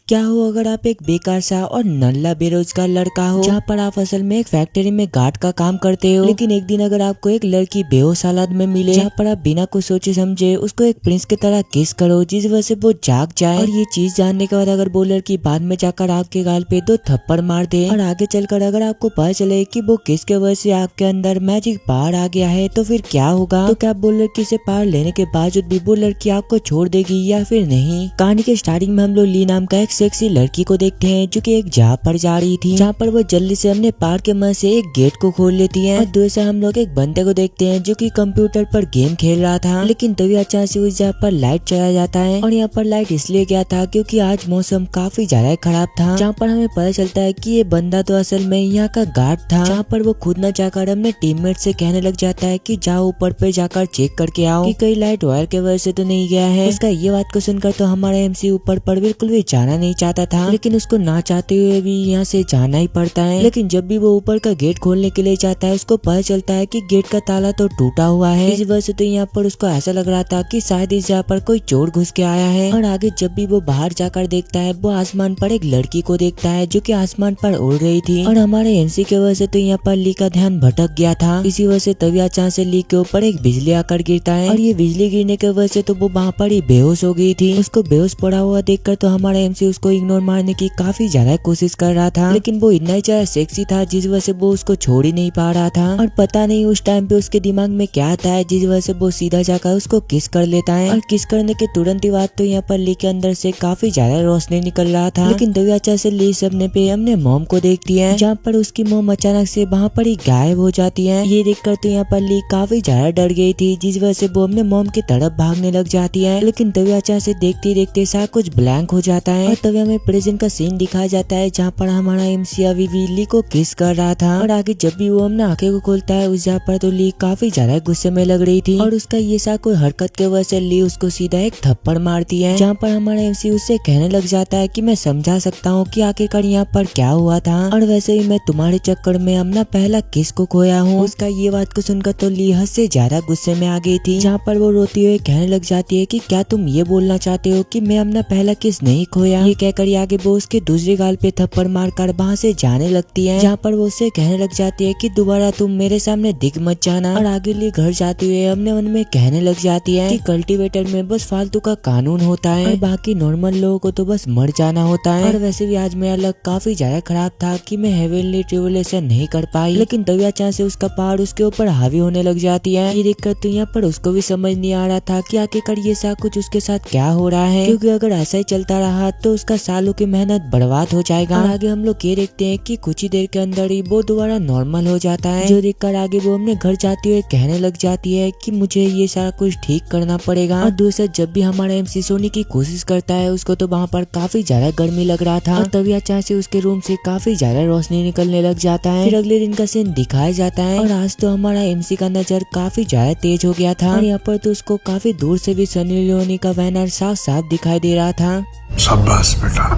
क्या हो अगर आप एक बेकार सा और नल्ला बेरोजगार लड़का हो, जहाँ पर आप असल में एक फैक्ट्री में गार्ड का काम करते हो, लेकिन एक दिन अगर आपको एक लड़की बेहोश हालत में मिले, जहाँ पर आप बिना कुछ सोचे समझे उसको एक प्रिंस की तरह किस करो, जिस वजह से वो जाग जाए। और ये चीज जानने के बाद अगर वो लड़की बाद में जाकर आपके गाल पे 2 थप्पड़ मार दे, और आगे चलकर अगर आपको पता चले कि वो किसके वजह से आपके अंदर मैजिक पावर आ गया है, तो फिर क्या होगा? तो क्या वो लड़की से पावर लेने के बावजूद भी वो लड़की आपको छोड़ देगी या फिर नहीं? कहानी के स्टार्टिंग में हम लोग ली नाम का एक सेक्सी लड़की को देखते हैं जो कि एक जहाँ पर जा रही थी, जहाँ पर वो जल्दी से अपने पार के मदद से एक गेट को खोल लेती है। और दूर से हम लोग एक बंदे को देखते हैं जो कि कंप्यूटर पर गेम खेल रहा था, लेकिन तभी अचानक से उस जगह पर लाइट चला जाता है। और यहाँ पर लाइट इसलिए गया था क्योंकि आज मौसम काफी ज्यादा खराब था, जहाँ पर हमें पता चलता है कि ये बंदा तो असल में यहाँ का गार्ड था, जहाँ पर वो खुद न जाकर अपने टीममेट से कहने लग जाता है कि जाओ ऊपर पे जाकर चेक करके आओ कि कहीं लाइट वायर के वजह से तो नहीं गया है। उसका ये बात को सुनकर तो हमारा एमसी ऊपर पर बिल्कुल भी जाना नहीं चाहता था, लेकिन उसको ना चाहते हुए भी यहाँ से जाना ही पड़ता है। लेकिन जब भी वो ऊपर का गेट खोलने के लिए जाता है, उसको पता चलता है कि गेट का ताला तो टूटा हुआ है। इस वजह से तो यहाँ पर उसको ऐसा लग रहा था कि शायद इस जगह पर कोई चोर घुस के आया है। और आगे जब भी वो बाहर जाकर देखता है, वो आसमान पर एक लड़की को देखता है जो कि आसमान पर उड़ रही थी। और हमारे एमसी की वजह से तो यहाँ पर ली का ध्यान भटक गया था। इसी वजह से तभी अचानक से ली के ऊपर एक बिजली आकर गिरता है, और ये बिजली गिरने की वजह से तो वो वहाँ पर ही बेहोश हो गई थी। उसको बेहोश पड़ा हुआ देखकर तो हमारा एमसी उसको इग्नोर मारने की काफी ज्यादा कोशिश कर रहा था, लेकिन वो इतना ही ज्यादा सेक्सी था जिस वजह से वो उसको छोड़ ही नहीं पा रहा था। और पता नहीं उस टाइम पे उसके दिमाग में क्या आता है, जिस वजह से वो सीधा जाकर उसको किस कर लेता है। और किस करने के तुरंत ही बाद तो यहाँ पर ली के अंदर से काफी ज्यादा रोशनी निकल रहा था, लेकिन तभी अचानक से ली सपने पे अपने मॉम को देखती है, जहाँ पर उसकी मॉम अचानक से वहाँ पर ही गायब हो जाती है। ये देखकर तो यहाँ पर ली काफी ज्यादा डर गई थी, जिस वजह से वो अपने मॉम की तरफ भागने लग जाती है। लेकिन तभी अचानक से देखते देखते सा कुछ ब्लैंक हो जाता है, और तभी हमें प्रेजेंट का सीन दिखाया जाता है, जहाँ पर हमारा एमसी अभी भी ली को किस कर रहा था। और आगे जब भी वो अपने आंखें को खोलता है, उस जगह पर तो ली काफी ज्यादा गुस्से में लग रही थी, और उसका ये सा कोई हरकत के वजह से ली उसको सीधा एक थप्पड़ मारती है, जहाँ पर हमारा एमसी उससे कहने लग जाता है कि मैं समझा सकता हूँ कि आखिरकार यहाँ पर क्या हुआ था, और वैसे भी मैं तुम्हारे चक्कर में अपना पहला किस को खोया हूँ। उसका ये बात को सुनकर तो ली हद से ज्यादा गुस्से में आ गई थी, जहाँ पर वो रोती हुई कहने लग जाती है कि क्या तुम ये बोलना चाहते हो कि मैं अपना पहला किस नहीं खोया? ये कहकर आगे वो उसके दूसरे गाल पे थप्पड़ मारकर वहाँ से जाने लगती है, जहाँ पर वो उससे कहने लग जाती है कि दोबारा तुम मेरे सामने दिख मत जाना। और आगे लिए घर जाते हुए अपने मन में कहने लग जाती है कि कल्टीवेटर में बस फालतू का कानून होता है और बाकी नॉर्मल लोगों को तो बस मर जाना होता है। और वैसे भी आज मेरा लक काफी ज्यादा खराब था कि मैं हेवनली ट्रिबुलेशन नहीं कर पाई, लेकिन तभी अचानक से उसका पहाड़ उसके ऊपर हावी होने लग जाती है। ये देखकर तो यहाँ पर उसको भी समझ नहीं आ रहा था कि आखिरकार ये सा कुछ उसके साथ क्या हो रहा है, क्योंकि अगर ऐसा ही चलता रहा तो उसका सालों की मेहनत बर्बाद हो जाएगा। और आगे हम लोग ये देखते हैं कि कुछ ही देर के अंदर ही वो दोबारा नॉर्मल हो जाता है, जो देखकर आगे वो अपने घर जाते हुए कहने लग जाती है कि मुझे ये सारा कुछ ठीक करना पड़ेगा। और दूसरा जब भी हमारा एमसी सोने की कोशिश करता है, उसको तो वहाँ पर काफी ज्यादा गर्मी लग रहा था, और तभी अचानक से उसके रूम से काफी ज्यादा रोशनी निकलने लग जाता है। फिर अगले दिन का सीन दिखाया जाता है, और आज तो हमारा एमसी का नजर काफी ज्यादा तेज हो गया था, और यहाँ पर तो उसको काफी दूर से भी सनी लियोनी का बैनर साफ साफ दिखाई दे रहा था। शाबाश बेटा,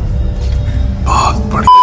बहुत बढ़िया।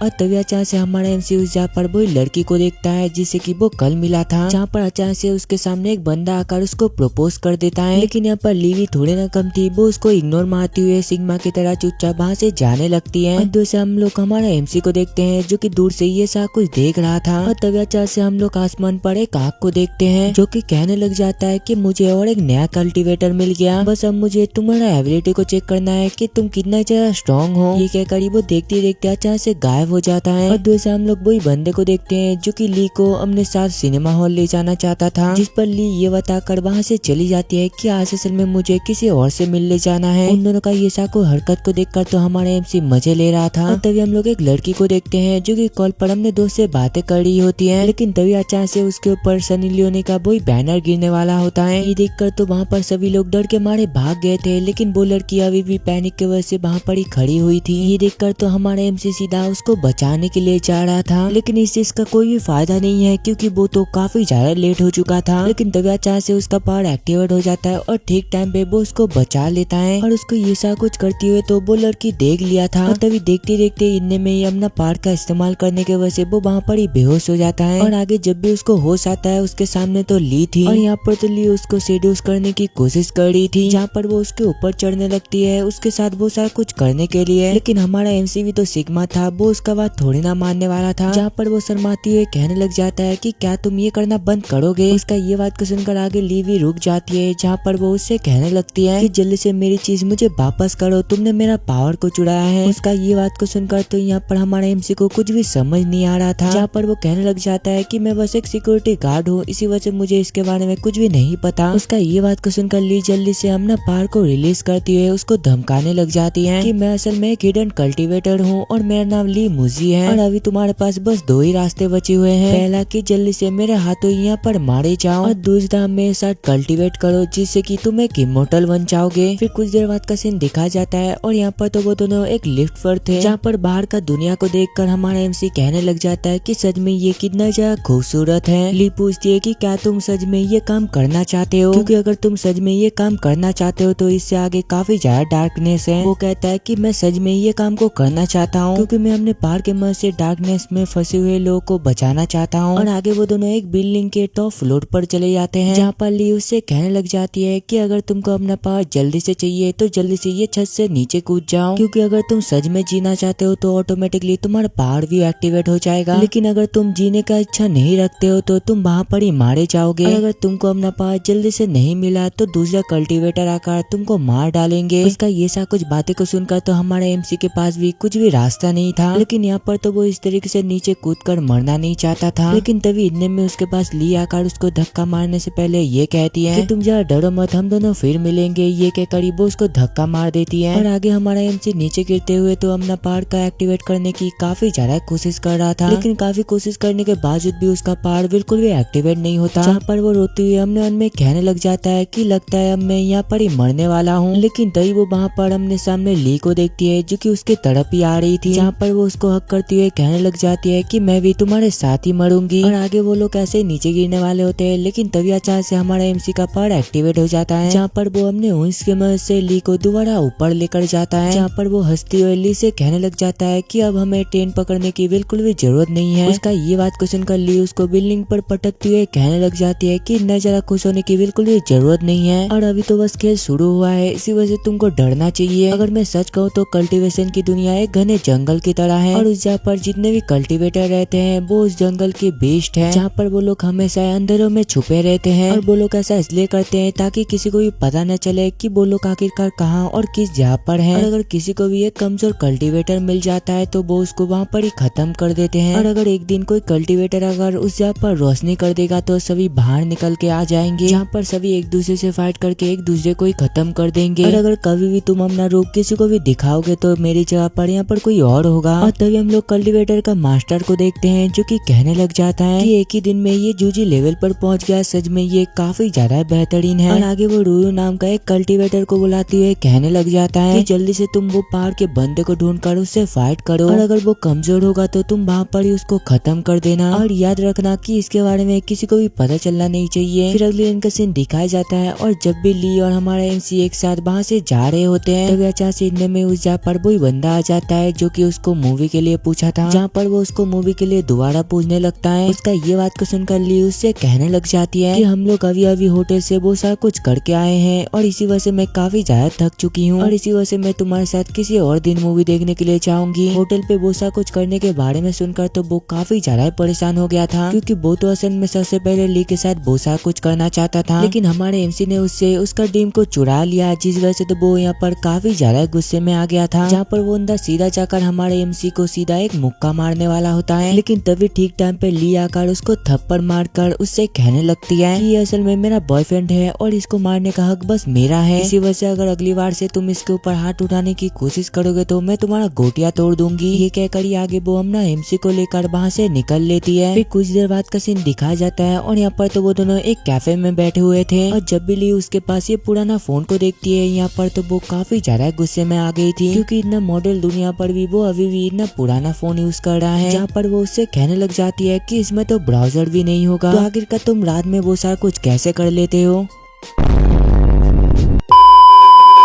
और तभी अचानक से हमारा एमसी उस जगह पर वही लड़की को देखता है जिसे कि वो कल मिला था, जहाँ पर अचानक से उसके सामने एक बंदा आकर उसको प्रपोज कर देता है। लेकिन यहाँ पर लीवी थोड़े ना कम थी, वो उसको इग्नोर मारती हुए सिग्मा की तरह चुपचाप वहाँ से जाने लगती है। और दूसरे हम लोग हमारा एमसी को देखते हैं जो कि दूर से ये सा कुछ देख रहा था, और तभी अचानक से हम लोग आसमान पर एक आग को देखते हैं जो कि कहने लग जाता है कि मुझे और एक नया कल्टीवेटर मिल गया, बस अब मुझे तुम्हारा एबिलिटी को चेक करना है कि तुम कितना ज्यादा स्ट्रॉन्ग हो। ये कहकर वो देखते देखते अचानक से गायब हो जाता है। और दूसरा हम लोग वही बंदे को देखते हैं जो कि ली को अपने साथ सिनेमा हॉल ले जाना चाहता था, जिस पर ली ये बताकर वहाँ से चली जाती है कि आज असल में मुझे किसी और से मिलने जाना है। उन दोनों का ये साको हरकत को देखकर तो हमारा एमसी मजे ले रहा था। और तभी हम लोग एक लड़की को देखते हैं जो कि कॉल पर अपने दोस्त से बातें कर रही होती है, लेकिन तभी अचानक से उसके ऊपर सनी लियोनी का वही बैनर गिरने वाला होता है। ये देखकर तो वहाँ पर सभी लोग डर के मारे भाग गए थे, लेकिन वो लड़की अभी भी पैनिक की वजह से वहाँ पर ही खड़ी हुई थी। ये देखकर तो हमारा एमसी सीधा उसको उसको बचाने के लिए जा रहा था, लेकिन इस चीज का कोई भी फायदा नहीं है क्योंकि वो तो काफी ज्यादा लेट हो चुका था। लेकिन तभी अचानक से उसका पावर एक्टिवेट हो जाता है और ठीक टाइम पे वो उसको बचा लेता है और उसको ये सब कुछ करते हुए तो वो लड़की देख लिया था। और तभी देखते देखते इतने में ही अपना पावर का इस्तेमाल करने की वजह से वो वहाँ पर ही बेहोश हो जाता है। और आगे जब भी उसको होश आता है उसके सामने तो ली थी और यहाँ पर तो ली उसको सेड्यूस करने की कोशिश कर रही थी, जहाँ पर वो उसके ऊपर चढ़ने लगती है उसके साथ वो सारा कुछ करने के लिए। लेकिन हमारा एमसी भी तो सिग्मा था, वो उसका बात थोड़ी ना मानने वाला था, जहाँ पर वो शर्माती हुए कहने लग जाता है कि क्या तुम ये करना बंद करोगे। उसका ये बात को सुनकर आगे ली भी रुक जाती है, जहाँ पर वो उससे कहने लगती है कि जल्दी से मेरी चीज मुझे वापस करो, तुमने मेरा पावर को चुराया है। उसका ये बात को सुनकर तो यहाँ पर हमारा एमसी को कुछ भी समझ नहीं आ रहा था, जहाँ पर वो कहने लग जाता है कि मैं बस एक सिक्योरिटी गार्ड हूँ, इसी वजह से मुझे इसके बारे में कुछ भी नहीं पता। उसका ये बात को सुनकर ली जल्दी से अपना पावर को रिलीज करती है उसको धमकाने लग जाती है कि मैं असल में एक हिडन कल्टीवेटर हूँ और मेरा नाम ली मुजी है और अभी तुम्हारे पास बस दो ही रास्ते बचे हुए हैं, पहला कि जल्दी से मेरे हाथों यहाँ पर मारे जाओ और दूसरा मेरे साथ कल्टीवेट करो जिससे कि तुम एक इमोर्टल बन जाओगे। फिर कुछ देर बाद का सीन दिखा जाता है और यहाँ पर तो वो दोनों एक लिफ्ट पर थे, जहाँ पर बाहर का दुनिया को देखकर हमारा एमसी कहने लग जाता है कि सच में ये कितना ज्यादा खूबसूरत है। ली पूछती है कि क्या तुम सच में ये काम करना चाहते हो, क्योंकि अगर तुम सच में ये काम करना चाहते हो तो इससे आगे काफी ज्यादा डार्कनेस है। वो कहता है कि मैं सच में ये काम को करना चाहता हूँ क्योंकि मैं अपने पार के मदद से डार्कनेस में फंसे हुए लोगों को बचाना चाहता हूँ। और आगे वो दोनों एक बिल्डिंग के टॉप फ्लोर पर चले जाते हैं, जहाँ पर ली उससे कहने लग जाती है कि अगर तुमको अपना पावर जल्दी से चाहिए तो जल्दी से ये छत से नीचे कूद जाओ, क्योंकि अगर तुम सच में जीना चाहते हो तो ऑटोमेटिकली तुम्हारा पावर भी एक्टिवेट हो जाएगा, लेकिन अगर तुम जीने का इच्छा नहीं रखते हो तो तुम वहाँ पर ही मारे जाओगे। और अगर तुमको अपना पावर जल्दी से नहीं मिला तो दूसरा कल्टीवेटर आकर तुमको मार डालेंगे। उसका ये सा कुछ बातें को सुनकर तो हमारे एमसी के पास भी कुछ भी रास्ता नहीं था, लेकिन यहाँ पर तो वो इस तरीके से नीचे कूदकर मरना नहीं चाहता था। लेकिन तभी इतने में उसके पास ली आकर उसको धक्का मारने से पहले ये कहती है कि तुम जरा डरो मत, हम दोनों फिर मिलेंगे। ये के करीब वो उसको धक्का मार देती है और आगे हमारा एमसी नीचे गिरते हुए तो अपना पावर का एक्टिवेट करने की काफी ज्यादा कोशिश कर रहा था, लेकिन काफी कोशिश करने के बावजूद भी उसका पावर बिल्कुल भी एक्टिवेट नहीं होता, जहाँ पर वो रोते हुए अपने मन में कहने लग जाता है कि लगता है अब मैं यहाँ पर ही मरने वाला हूँ। लेकिन तभी वो वहाँ पर अपने सामने ली को देखती है जो कि उसके तरफ ही आ रही थी, जहाँ पर वो उसको हक करती हुए कहने लग जाती है कि मैं भी तुम्हारे साथ ही मरूंगी। और आगे वो लोग ऐसे नीचे गिरने वाले होते हैं, लेकिन तभी अचानक से हमारा एमसी का पावर एक्टिवेट हो जाता है, जहाँ पर वो अपने उंगली की मदद से ली को दोबारा ऊपर लेकर जाता है, जहाँ पर वो हंसती हुए ली से कहने लग जाता है कि अब हमें ट्रेन पकड़ने की बिल्कुल भी जरूरत नहीं है। उसका ये बात को सुनकर ली उसको बिल्डिंग पर पटकती हुए कहने लग जाती है कि न जरा खुश होने की बिल्कुल भी जरूरत नहीं है और अभी तो बस खेल शुरू हुआ है, इसी वजह से तुमको डरना चाहिए। अगर मैं सच कहूँ तो कल्टीवेशन की दुनिया एक घने जंगल की तरह है और उस जगह पर जितने भी कल्टीवेटर रहते हैं वो उस जंगल के बेस्ट है, जहाँ पर वो लोग हमेशा अंधेरों में छुपे रहते हैं और वो लोग ऐसा इसलिए करते हैं ताकि किसी को भी पता न चले कि वो लोग आखिरकार कहाँ और किस जगह पर है। और अगर किसी को भी एक कमजोर कल्टीवेटर मिल जाता है तो वो उसको वहाँ पर ही खत्म कर देते हैं। और अगर एक दिन कोई कल्टीवेटर अगर उस जगह पर रोशनी कर देगा तो सभी बाहर निकल के आ जाएंगे, जहाँ पर सभी एक दूसरे से फाइट करके एक दूसरे को ही खत्म कर देंगे। और अगर कभी भी तुम अपना रूप किसी को भी दिखाओगे तो मेरी जगह पर यहाँ पर कोई और होगा। और तभी हम लोग कल्टीवेटर का मास्टर को देखते हैं जो कि कहने लग जाता है कि एक ही दिन में ये जूजी लेवल पर पहुंच गया, सच में ये काफी ज्यादा बेहतरीन है। और आगे वो रूरू नाम का एक कल्टीवेटर को बुलाते हुए कहने लग जाता है कि जल्दी से तुम वो पहाड़ के बंदे को ढूंढ कर उससे फाइट करो और अगर वो कमजोर होगा तो तुम वहाँ पर ही उसको खत्म कर देना और याद रखना कि इसके बारे में किसी को भी पता चलना नहीं चाहिए। फिर अगले दिन का सीन दिखाया जाता है और जब भी ली और हमारा एमसी एक साथ वहाँ से जा रहे होते हैं तभी अचानक से इतने में उस जगह पर वही बंदा आ जाता है जो कि उसको मूवी के लिए पूछा था, जहाँ पर वो उसको मूवी के लिए दोबारा पूछने लगता है। उसका ये बात को सुनकर ली उससे कहने लग जाती है कि हम लोग अभी अभी होटल से वो सारा कुछ करके आए हैं और इसी वजह से मैं काफी ज्यादा थक चुकी हूँ और इसी वजह से मैं तुम्हारे साथ किसी और दिन मूवी देखने के लिए चाहूंगी। होटल पे वो सारा कुछ करने के बारे में सुनकर तो वो काफी ज्यादा परेशान हो गया था, क्योंकि वो तो असल में सबसे पहले ली के साथ वो सारा कुछ करना चाहता था, लेकिन हमारे एमसी ने उससे उसका ड्रीम को चुरा लिया, जिस वजह से तो वो यहाँ पर काफी ज्यादा गुस्से में आ गया था, जहाँ पर वो अंदर सीधा जाकर हमारे एमसी को सीधा एक मुक्का मारने वाला होता है। लेकिन तभी ठीक टाइम पे ली आकर उसको थप्पड़ मारकर उससे कहने लगती है कि ये असल में मेरा बॉयफ्रेंड है और इसको मारने का हक बस मेरा है, इसी वजह से अगर अगली बार से तुम इसके ऊपर हाथ उठाने की कोशिश करोगे तो मैं तुम्हारा गोटिया तोड़ दूंगी। ये कहकर ही आगे वो अपना एमसी को लेकर वहाँ से निकल लेती है। फिर कुछ देर बाद का सीन दिखाया जाता है और यहाँ पर तो वो दोनों एक कैफे में बैठे हुए थे और जब भी ली उसके पास ये पुराना फोन को देखती है यहाँ पर तो वो काफी ज्यादा गुस्से में आ गई थी, क्योंकि इतना मॉडल दुनिया पर भी वो अभी भी इतना अपना पुराना फोन यूज कर रहा है, जहाँ पर वो उससे कहने लग जाती है कि इसमें तो ब्राउजर भी नहीं होगा, तो आखिरकार तुम रात में वो सारा कुछ कैसे कर लेते हो।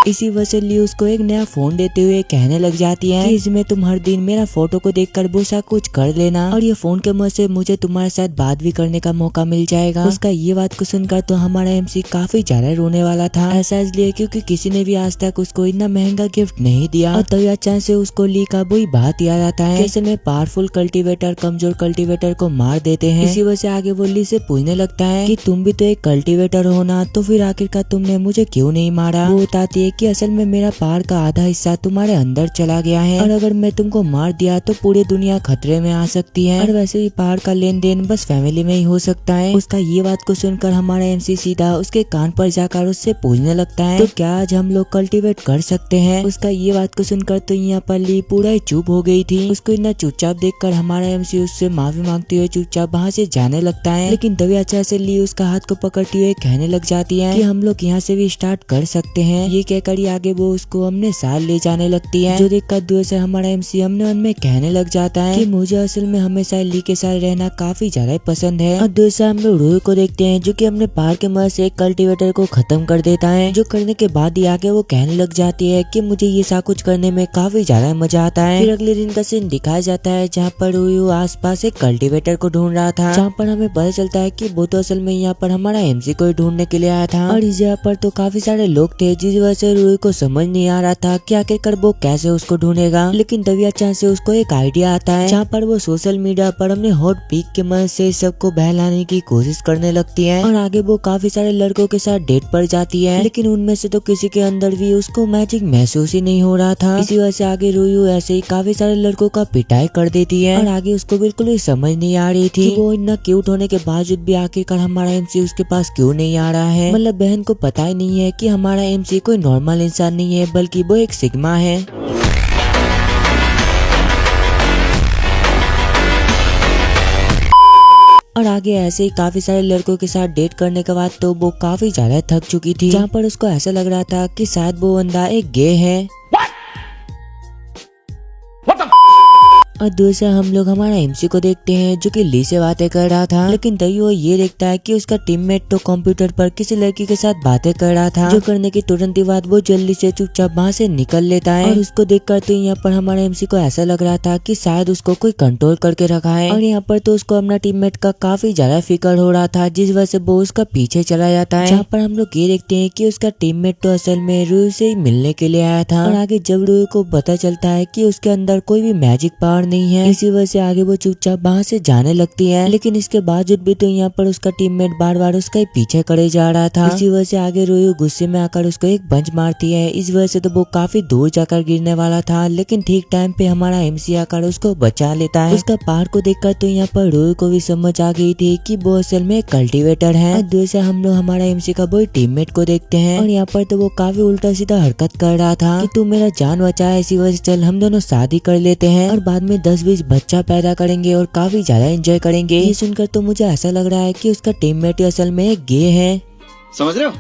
इसी वजह से ली उसको एक नया फोन देते हुए कहने लग जाती है कि इसमें तुम हर दिन मेरा फोटो को देखकर वो सा कुछ कर लेना, और ये फोन के मदद से मुझे तुम्हारे साथ बात भी करने का मौका मिल जाएगा। उसका ये बात को सुनकर तो हमारा एमसी काफी ज्यादा रोने वाला था, ऐसा इसलिए क्योंकि किसी ने भी आज तक उसको इतना महंगा गिफ्ट नहीं दिया। और तभी अचानक से उसको ली का वही बात याद आता है, कैसे में पावरफुल कल्टीवेटर कमजोर कल्टीवेटर को मार देते हैं। इसी वजह से आगे वो ली से पूछने लगता है कि तुम भी तो एक कल्टीवेटर हो ना, तो फिर आखिरकार तुमने मुझे क्यों नहीं मारा। वो बताती है कि असल में मेरा पावर का आधा हिस्सा तुम्हारे अंदर चला गया है, और अगर मैं तुमको मार दिया तो पूरी दुनिया खतरे में आ सकती है, और वैसे भी पावर का लेन देन बस फैमिली में ही हो सकता है। उसका ये बात को सुनकर हमारा एमसी सीधा उसके कान पर जाकर उससे पूछने लगता है, तो क्या आज हम लोग कल्टीवेट कर सकते हैं। उसका ये बात को सुनकर तो यहाँ पर ली पूरा ही चुप हो गई थी। उसको इतना चुपचाप देखकर हमारा एमसी उससे माफी मांगते हुए चुपचाप वहाँ से जाने लगता है, लेकिन तभी अच्छा से ली उसका हाथ को पकड़ती हुए कहने लग जाती है कि हम लोग यहाँ से भी स्टार्ट कर सकते हैं। ये कहकर आगे वो उसको अपने साथ ले जाने लगती है, जो देखकर दूर से हमारा एमसी हमने उनमें कहने लग जाता है कि मुझे असल में हमेशा ली के साथ रहना काफी ज्यादा पसंद है। और दूर से हम लोग रूही को देखते हैं जो कि अपने पार के मदद से एक कल्टीवेटर को खत्म कर देता है, जो करने के बाद ही आगे वो कहने लग जाती है कि मुझे ये सब कुछ करने में काफी ज्यादा मजा आता है। फिर अगले दिन का सीन दिखाया जाता है जहाँ पर रूही आसपास एक कल्टीवेटर को ढूंढ रहा था, जहाँ पर हमें पता चलता है कि वो तो असल में यहाँ पर हमारा एमसी को ढूंढने के लिए आया था, और इस जगह पर तो काफी सारे लोग थे, जिस वजह से रूही को समझ नहीं आ रहा था कि आखिरकार वो कैसे उसको ढूंढेगा। लेकिन तभी अचानक से उसको एक आइडिया आता है, जहाँ पर वो सोशल मीडिया पर अपने हॉट पिक के मदद से सबको बहलाने की कोशिश करने लगती है, और आगे वो काफी सारे लड़कों के साथ डेट पर जाती है, लेकिन उनमें से तो किसी के अंदर भी उसको मैजिक महसूस ही नहीं हो रहा था। इसी वजह से आगे रूही ऐसे ही काफी सारे लड़कों का पिटाई कर देती है, और आगे उसको बिल्कुल भी समझ नहीं आ रही थी कि वो इतना क्यूट होने के बावजूद भी आखिरकार हमारा एमसी उसके पास क्यों नहीं आ रहा है। मतलब बहन को पता ही नहीं है कि हमारा एमसी कोई नॉर्मल इंसान नहीं है, बल्कि वो एक सिग्मा है। और आगे ऐसे ही काफी सारे लड़कों के साथ डेट करने के बाद तो वो काफी ज्यादा थक चुकी थी, जहाँ पर उसको ऐसा लग रहा था कि शायद वो बंदा एक गे है। और दूसरा हम लोग हमारा एमसी को देखते हैं जो कि ली से बातें कर रहा था, लेकिन तभी वो ये देखता है कि उसका टीममेट तो कंप्यूटर पर किसी लड़की के साथ बातें कर रहा था, जो करने के तुरंत ही बाद वो जल्दी से चुपचाप वहाँ से निकल लेता है। और उसको देखकर तो यहाँ पर हमारे एमसी को ऐसा लग रहा था कि शायद उसको कोई कंट्रोल करके रखा है, और यहाँ पर तो उसको अपना टीममेट का काफी ज्यादा फिक्र हो रहा था, जिस वजह से वो उसका पीछे चला जाता है। जहाँ पर हम लोग ये देखते हैं कि उसका टीममेट तो असल में रूही से ही मिलने के लिए आया था, और आगे जब रूही को पता चलता है कि उसके अंदर कोई भी मैजिक पावर नहीं है, इसी वजह से आगे वो चुपचाप वहाँ से जाने लगती है। लेकिन इसके बावजूद भी तो यहाँ पर उसका टीममेट बार बार उसका पीछे करे जा रहा था। इसी वजह से आगे रूही गुस्से में आकर उसको एक पंच मारती है। इस वजह से तो वो काफी दूर जाकर गिरने वाला था, लेकिन ठीक टाइम पे हमारा एमसी आकर उसको बचा लेता है। उसका पार को देखकर तो यहाँ पर रूही को भी समझ आ गई थी कि वो असल में कल्टीवेटर है। और दूसरा हम लोग हमारा एमसी का वो टीममेट को देखते हैं, और यहाँ पर तो वो काफी उल्टा सीधा हरकत कर रहा था कि तू मेरा जान बचा है, इसी वजह से चल हम दोनों शादी कर लेते हैं और बाद में 10-20 बच्चा पैदा करेंगे और काफी ज्यादा एंजॉय करेंगे। ये सुनकर तो मुझे ऐसा लग रहा है कि उसका टीममेट असल में एक गे है। समझ रहे हो?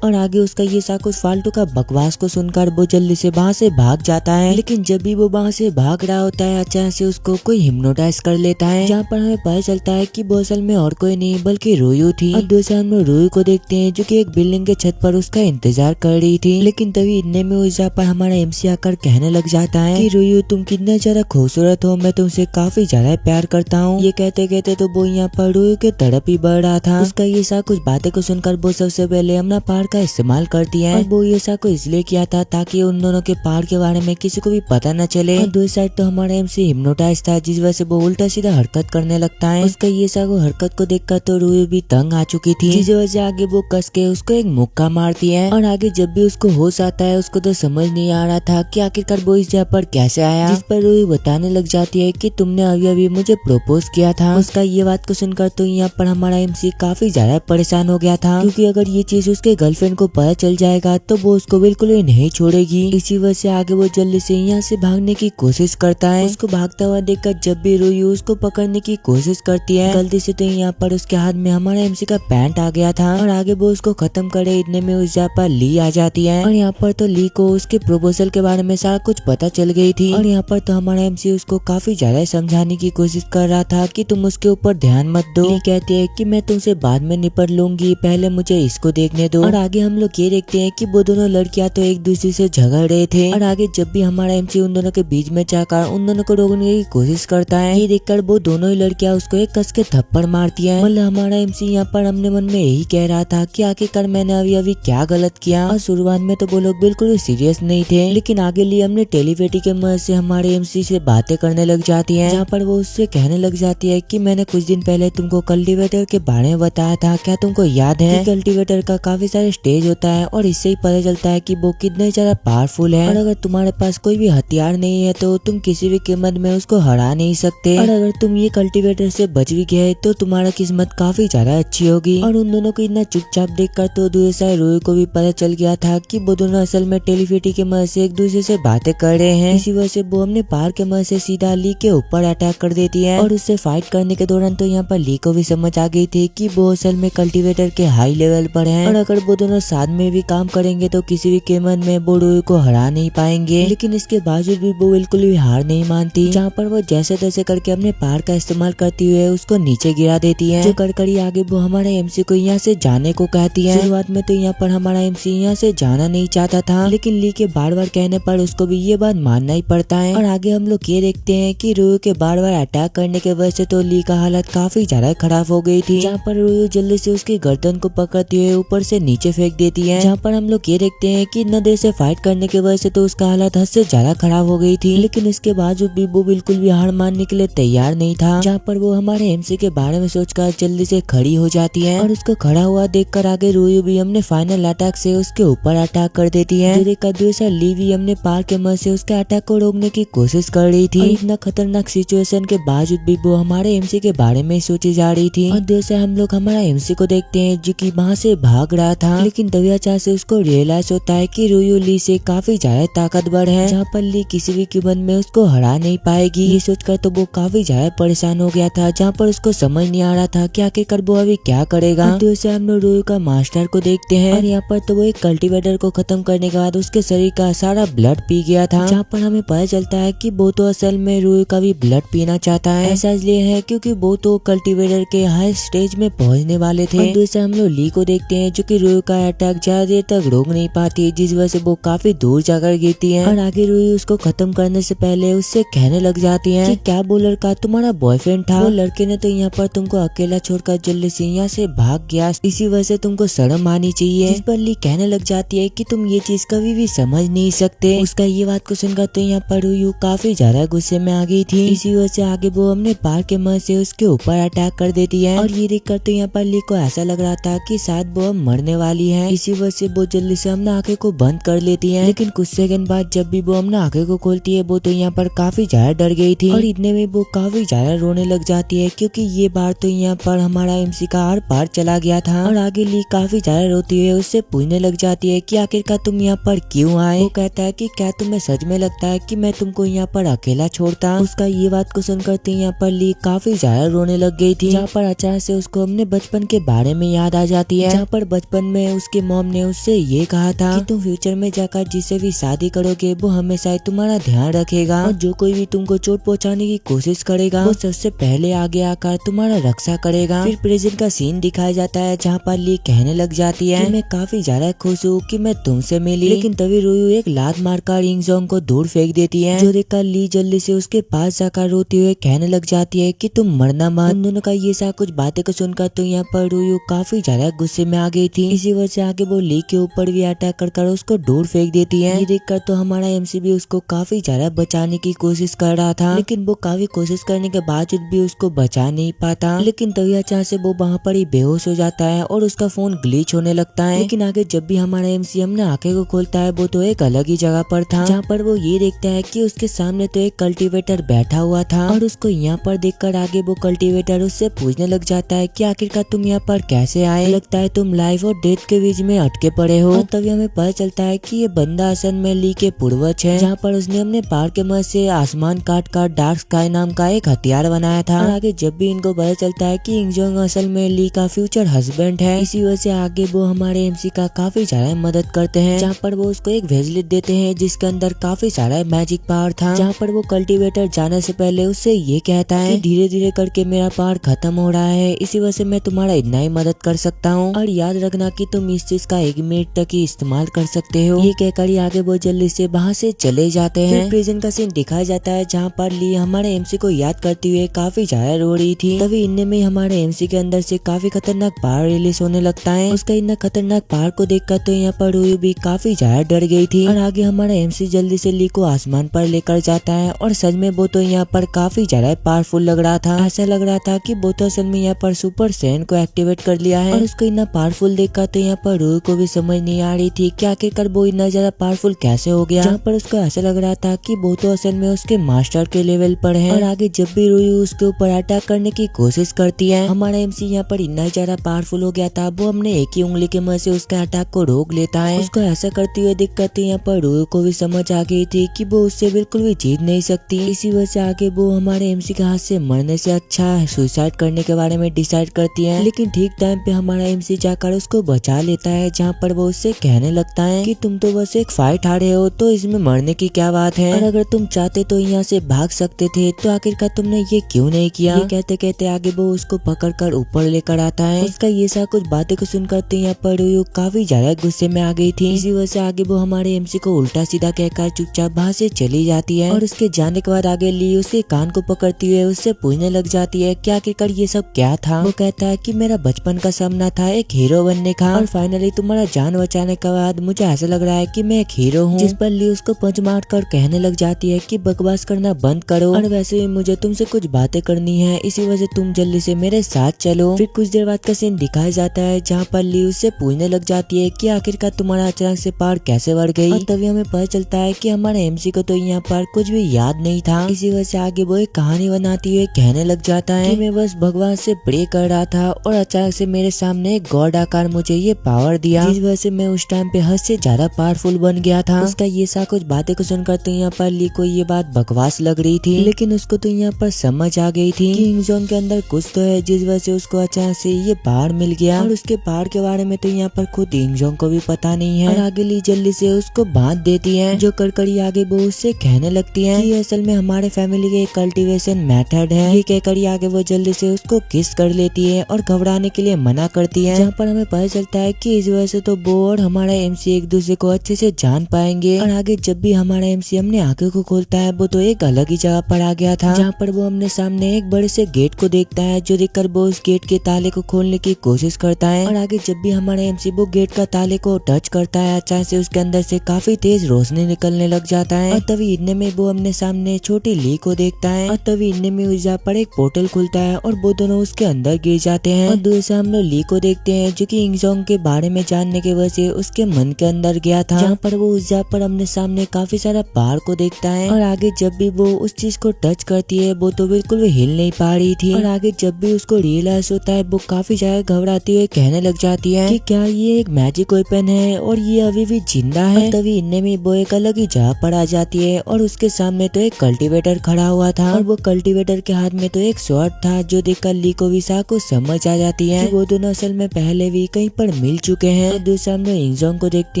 और आगे उसका ये सा कुछ फालतू का बकवास को सुनकर वो जल्दी से वहाँ से भाग जाता है। लेकिन जब भी वो वहाँ से भाग रहा होता है अचानक से उसको कोई हिप्नोटाइज कर लेता है, जहाँ पर हमें पता चलता है कि वो असल में और कोई नहीं बल्कि रूही थी। और दूसरा हम लोग रूही को देखते हैं जो कि एक बिल्डिंग के छत पर उसका इंतजार कर रही थी। लेकिन तभी इतने में उस जगह पर हमारा एमसी आकर कहने लग जाता है कि रूही तुम कितना ज्यादा खूबसूरत हो, मैं तुमसे काफी ज्यादा प्यार करता हूँ। ये कहते कहते तो वो यहाँ पर रूही के तरफ ही बढ़ रहा था। उसका ये सा कुछ बातें को सुनकर वो सबसे पहले अपना पार का इस्तेमाल करती है, और वो ये सब को इसलिए किया था ताकि उन दोनों के पार के बारे में किसी को भी पता न चले। और दूसरी साइड तो हमारा एमसी हिप्नोटाइज था, जिस वजह से वो उल्टा सीधा हरकत करने लगता है। उसका ये सब हरकत को देखकर तो रूही भी तंग आ चुकी थी, जिस वजह से आगे वो कस के उसको एक मुक्का मारती है। और आगे जब भी उसको होश आता है उसको तो समझ नहीं आ रहा था कि आखिरकार वो इस जगह पर कैसे आया, जिस पर रूही बताने लग जाती है कि तुमने अभी अभी मुझे प्रपोज किया था। उसका ये बात को सुनकर तो यहाँ पर हमारा एमसी काफी ज्यादा परेशान हो गया था, क्योंकि अगर ये चीज उसके गर्लफ्रेंड गर्लफ्रेंड को पता चल जाएगा तो वो उसको बिल्कुल भी नहीं छोड़ेगी। इसी वजह से आगे वो जल्दी से यहाँ से भागने की कोशिश करता है। उसको भागता हुआ देखकर जब भी रोयू उसको पकड़ने की कोशिश करती है, गलती से तो यहाँ पर उसके हाथ में हमारा एमसी का पैंट आ गया था और आगे वो उसको खत्म करे इतने में उस जगह पर ली आ जाती है। और यहाँ पर तो ली को उसके प्रपोजल के बारे में सारा कुछ पता चल गई थी और यहाँ पर तो हमारा एमसी उसको काफी ज्यादा समझाने की कोशिश कर रहा था कि तुम उसके ऊपर ध्यान मत दो। ली कहती है कि मैं तुमसे बाद में निपट लूंगी, पहले मुझे इसको देखने दो। और आगे हम लोग ये देखते हैं कि वो दोनों लड़कियां तो एक दूसरे से झगड़ रहे थे और आगे जब भी हमारा एमसी उन दोनों के बीच में जाकर उन दोनों को रोकने की कोशिश करता है, ये देखकर वो दोनों ही लड़कियां उसको एक कस के थप्पड़ मारती है। मतलब हमारा एमसी यहाँ पर अपने मन में यही कह रहा था कि आखिरकार मैंने अभी क्या गलत किया। और शुरुआत में तो वो लोग बिल्कुल भी सीरियस नहीं थे, लेकिन आगे लिए हमने टेलीपेटी के मदद से हमारे एमसी से बातें करने लग जाती है, जहाँ पर वो उससे कहने लग जाती है कि मैंने कुछ दिन पहले तुमको कल्टीवेटर के बारे में बताया था, क्या तुमको याद है? कल्टीवेटर का काफी सारे स्टेज होता है और इससे ही पता चलता है कि वो कितने ज्यादा पावरफुल है और अगर तुम्हारे पास कोई भी हथियार नहीं है तो तुम किसी भी कीमत में उसको हरा नहीं सकते। और अगर तुम ये कल्टीवेटर से बच भी गए तो तुम्हारा किस्मत काफी ज्यादा अच्छी होगी। और उन दोनों को इतना चुपचाप देखकर तो दूसरे रोय को भी पता चल गया था कि वो दोनों असल में टेलीपेटी के मदद से एक दूसरे से बातें कर रहे हैं। इसी वजह से वो अपने पार के मदद से सीधा ली के ऊपर अटैक कर देती है और उससे फाइट करने के दौरान तो यहाँ पर ली को भी समझ आ गई थी कि वो असल में कल्टीवेटर के हाई लेवल पर हैं और अगर वो दोनों साथ में भी काम करेंगे तो किसी भी कीमत में वो रोय को हरा नहीं पाएंगे। लेकिन इसके बावजूद भी वो बिल्कुल भी हार नहीं मानती, जहाँ पर वो जैसे तैसे करके अपने पार का इस्तेमाल करती हुए उसको नीचे गिरा देती है। जो करकरी आगे वो हमारे एमसी को यहाँ से जाने को कहती है। शुरुआत में तो यहाँ पर हमारा एमसी यहाँ से जाना नहीं चाहता था, लेकिन ली के बार बार कहने पर उसको भी ये बात मानना ही पड़ता है। और आगे हम लोग ये देखते हैं कि रोय के बार बार अटैक करने के वजह से तो ली का हालत काफी ज्यादा खराब हो गई थी, जहाँ पर रोय जल्दी से उसकी गर्दन को पकड़ते हुए ऊपर से नीचे फेंक देती है। जहाँ पर हम लोग ये देखते हैं कि इतना देर से फाइट करने की वजह से तो उसका हालत हद से ज्यादा खराब हो गई थी, लेकिन इसके बावजूद भी वो बिल्कुल भी हार मानने के लिए तैयार नहीं था। जहाँ पर वो हमारे एमसी के बारे में सोचकर जल्दी से खड़ी हो जाती है और उसको खड़ा हुआ देखकर आगे रोय भी हमने फाइनल अटैक से उसके ऊपर अटैक कर देती है। दूसरा ली भी हमने पार के मदद से उसके अटैक को रोकने की कोशिश कर रही थी। इतना खतरनाक सिचुएशन के बावजूद भी वो हमारे एमसी के बारे में सोची जा रही थी। और दूसरा हम लोग हमारा एमसी को देखते हैं जो कि वहाँ से भाग रहा था, लेकिन तभी अचानक से उसको रियलाइज होता है कि रोयू ली से काफी ज्यादा ताकतवर है, जहाँ पर ली किसी भी कीमत में उसको हरा नहीं पाएगी। ये सोचकर तो वो काफी ज्यादा परेशान हो गया था, जहाँ पर उसको समझ नहीं आ रहा था कि आखिरकार वो अभी क्या करेगा। दूसरे हम लोग रोयू का मास्टर को देखते हैं और यहाँ पर तो वो एक कल्टीवेटर को खत्म करने के बाद उसके शरीर का सारा ब्लड पी गया था, जहाँ पर हमें पता चलता है कि वो तो असल में रोय का भी ब्लड पीना चाहता है। ऐसा इसलिए है क्योंकि वो तो कल्टीवेटर के हाई स्टेज में पहुंचने वाले थे। और दूसरे हम लोग ली को देखते हैं जो कि रोय का अटैक ज्यादा देर तक रोक नहीं पाती, जिस वजह से वो काफी दूर जाकर गिरती है। और आगे रोय उसको खत्म करने से पहले उससे कहने लग जाती है कि क्या वो लड़का तुम्हारा बॉयफ्रेंड था? वो लड़के ने तो यहाँ पर तुमको अकेला छोड़कर जल्दी से यहाँ से भाग गया, इसी वजह से तुमको शर्म आनी चाहिए। जिस पर ली कहने लग जाती है कि तुम ये चीज कभी भी समझ नहीं सकते। उसका ये बात को सुनकर तो यहाँ पर रोयू काफी ज्यादा गुस्से में आ गई थी, इसी वजह से आगे वो हमने पार के मदद से उसके ऊपर अटैक कर देती है। और ये देखकर तो यहाँ पर ली को ऐसा लग रहा था कि शायद वो मरने वाली है, इसी वजह से वो जल्दी से हमने आंखें को बंद कर लेती है। लेकिन कुछ सेकंड बाद जब भी वो हमने आंखें को खोलती है वो तो यहाँ पर काफी ज्यादा डर गई थी और इतने में वो काफी ज्यादा रोने लग जाती है, क्योंकि ये बार तो यहाँ पर हमारा एमसी का आर पार चला गया था। और आगे ली काफी ज्यादा रोती हुई उससे पूछने लग जाती है कि आखिरकार तुम यहाँ पर क्यों आए? वो कहता है कि क्या तुम्हें सच में लगता है कि मैं तुमको यहाँ पर अकेला छोड़ता? उसका ये बात को सुनकर तो यहाँ पर ली काफी ज्यादा रोने लग गई थी, जहाँ पर अचानक से उसको अपने बचपन के बारे में याद आ जाती है, जहाँ पर बचपन में उसके मॉम ने उससे ये कहा था कि तुम फ्यूचर में जाकर जिससे भी शादी करोगे वो हमेशा तुम्हारा ध्यान रखेगा और जो कोई भी तुमको चोट पहुँचाने की कोशिश करेगा वो सबसे पहले आगे आकर तुम्हारा रक्षा करेगा। फिर प्रेजेंट का सीन दिखाया जाता है, जहाँ पर ली कहने लग जाती है कि मैं काफी ज्यादा खुश हूँ कि मैं तुमसे मिली, लेकिन तभी रोयू एक लात मारकर रिंग जोंग को दूर फेंक देती है, जो देखकर ली जल्दी से उसके पास जाकर रोते हुए कहने लग जाती है कि तुम मरना मत। उन दोनों का ये सा कुछ बातें को सुनकर तो यहाँ पर रोयू काफी ज्यादा गुस्से में आ गई थी, इसी वजह से आगे वो ली के ऊपर भी अटैक कर उसको दूर फेंक देती है। ये देखकर तो हमारा एमसी भी उसको काफी ज्यादा बचाने की कोशिश कर रहा था, लेकिन वो काफी कोशिश करने के बावजूद भी उसको बचा नहीं पाता। लेकिन तभी अचानक से वो वहाँ पर ही बेहोश हो जाता है और उसका फोन ग्लिच होने लगता है। लेकिन आगे जब भी हमारा एमसी हमने आंखें को खोलता है वो तो एक अलग ही जगह पर था, जहाँ पर वो ये देखता है कि उसके सामने तो एक कल्टीवेटर बैठा हुआ था और उसको यहाँ पर देखकर आगे वो कल्टीवेटर उससे पूछने लग जाता है कि आखिरकार तुम यहाँ पर कैसे आए? लगता है तुम लाइफ और डेथ के बीच में अटके पड़े हो। और तभी हमें पता चलता है कि ये बंदा असल में ली के पूर्वज है, जहाँ पर उसने अपने पावर के मदद से आसमान काट कर डार्क स्काई नाम का एक हथियार बनाया था। और आगे जब भी इनको पता चलता है कि इंगजोंग असल में ली का फ्यूचर हस्बैंड है, इसी वजह से आगे वो हमारे एमसी का काफी ज्यादा मदद करते हैं, जहाँ पर वो उसको एक ब्रेसलेट देते हैं जिसके अंदर काफी सारा मैजिक पावर था, जहाँ पर वो कल्टीवेटर जाने से पहले उससे ये कहता है कि धीरे धीरे करके मेरा पावर खत्म हो रहा है, इसी वजह से मैं तुम्हारा इतना ही मदद कर सकता हूँ और याद रखना कि तुम इस चीज का 1 मिनट तक ही इस्तेमाल कर सकते हो। ये कहकर ही आगे वो जल्दी से वहाँ से चले जाते हैं। प्रिजन का सीन दिखाया जाता है जहाँ पर ली हमारे एमसी को याद करती हुए काफी ज्यादा रो रही थी। तभी इनने में हमारे एमसी के अंदर से काफी खतरनाक पावर रिलीज होने लगता है। उसका इतना खतरनाक पावर को देखकर तो यहाँ पर रूही भी काफी ज्यादा डर गई थी। और आगे हमारा एमसी जल्दी से ली को आसमान पर लेकर जाता है और सच में वो तो यहाँ पर काफी ज्यादा पावरफुल लग रहा था। ऐसा लग रहा था कि वो तो असल में यहाँ पर सुपर सैन को एक्टिवेट कर लिया है। और उसको इतना पावरफुल देखकर तो यहाँ पर रूही को भी समझ नहीं आ रही थी कि आखिरकार वो इतना ज्यादा पावरफुल कैसे हो गया, जहाँ पर उसको ऐसा लग रहा था कि वो तो असल में उसके मास्टर के लेवल पर है। और आगे जब भी रूही उसके ऊपर अटैक करने की कोशिश करती है, हमारा एमसी यहाँ पर इतना ज्यादा पावरफुल हो गया था, वो अपने एक ही उंगली के मदद से उसके अटैक को रोक लेता है। उसको ऐसा करते हुए दिक्कत यहाँ पर रूही को भी समझ आ गई थी कि वो उससे बिल्कुल भी जीत नहीं सकती। इसी वजह से आगे वो हमारे एमसी के हाथ से मरने से अच्छा सुसाइड करने के बारे में डिसाइड करती है। लेकिन ठीक टाइम पे हमारा एमसी जाकर उसको बचा लेता है, जहाँ पर वो उससे कहने लगता है कि तुम तो बस एक फाइट हारे हो, तो इसमें मरने की क्या बात है, और अगर तुम चाहते तो यहाँ से भाग सकते थे, तो आखिरकार तुमने ये क्यों नहीं किया। ये कहते कहते आगे वो उसको पकड़कर ऊपर लेकर आता है। उसका ये सा कुछ बातें को सुनकर तो यहाँ पर रूही काफी ज्यादा गुस्से में आ गई थी। इसी वजह से आगे वो हमारे एमसी को उल्टा सीधा कहकर चुपचाप वहाँ से चली जाती है। और उसके जाने के बाद आगे ली उसके कान को पकड़ती हुए उससे पूछने लग जाती है कि आखिरकार ये सब क्या था। वो कहता है कि मेरा बचपन का सपना था एक हीरो बनने का, और फाइनली तुम्हारा जान बचाने के बाद मुझे ऐसा लग रहा है कि मैं एक हीरो हूँ। जिस पर ली उसको पंच मार कर कहने लग जाती है कि बकवास करना बंद करो, और वैसे भी मुझे तुमसे कुछ बातें करनी है, इसी वजह से तुम जल्दी से मेरे साथ चलो। फिर कुछ देर बाद का सीन दिखाया जाता है जहाँ पर ली उससे पूछने लग जाती है कि आखिरकार तुम्हारा अचानक से पावर कैसे बढ़ गई। और तभी हमें पता चलता है कि हमारे एमसी को तो यहाँ पर कुछ भी याद नहीं था। इसी वजह से आगे वो एक कहानी बनाती हुए कहने लग जाता है कि मैं बस भगवान से प्रे कर रहा था और अचानक से मेरे सामने एक गॉड आकार मुझे ये पावर दिया, जिस वजह से मैं उस टाइम पे हद से ज्यादा पावरफुल बन गया था। उसका ये सा कुछ बातें को सुनकर तो यहाँ पर ली को ये बात बकवास लग रही थी, लेकिन उसको तो यहाँ पर समझ आ गई थी कि इंगजोंग के अंदर कुछ तो है, जिस वजह से उसको अचानक से ये पावर मिल गया। और उसके पावर के बारे में तो यहाँ पर खुद इंगजोंग को भी पता नहीं है। और आगे ली जल्दी से उसको बांध देती है, जो कर आगे वो उससे कहने लगती है कि असल में हमारे फैमिली के कल्टीवेशन मेथड है। ये कहकर आगे वो जल्दी से उसको किस कर लेती है और घबराने के लिए मना करती है, जहाँ पर हमें पता चलता है कि इस वजह से तो वो और हमारा एमसी एक दूसरे को अच्छे से जान पाएंगे। और आगे जब भी हमारा एमसी अपने आंखों को खोलता है, वो तो एक अलग ही जगह पर आ गया था, जहाँ पर वो अपने सामने एक बड़े से गेट को देखता है, जो देखकर वो उस गेट के ताले को खोलने की कोशिश करता है। और आगे जब भी हमारा एमसी वो गेट का ताले को टच करता है, अचानक से उसके अंदर से काफी तेज रोशनी निकलने लग जाता है। और तभी इतने में वो अपने सामने छोटी ली को देखता है, और तभी इतने में उस जगह पर एक पोर्टल खुलता है और वो दोनों उसके अंदर गिर जाते हैं। और दूर से हम लोग ली को देखते हैं, जो कि इंगजोंग के बारे में जानने की वजह से उसके मन के अंदर गया था, जहाँ पर वो उस जगह पर अपने सामने काफी सारा पावर को देखता है। और आगे जब भी वो उस चीज को टच करती है, वो तो बिल्कुल भी हिल नहीं पा रही थी। और आगे जब भी उसको रियलाइज होता है, वो काफी ज्यादा घबराती हुई कहने लग जाती है कि क्या ये एक मैजिक वेपन है और ये अभी भी जिंदा है। तभी इनमें में वो एक अलग ही जगह पर आ जाती है और उसके सामने तो एक कल्टीवेटर खड़ा हुआ था, और वो कल्टीवेटर के हाथ में तो एक स्वॉर्ड था, जो देखकर ली को विसा को समझ आ जाती है कि वो दोनों असल में पहले भी कहीं पर मिल चुके हैं। और दूसरे हम लोग इंगजोंग को देखते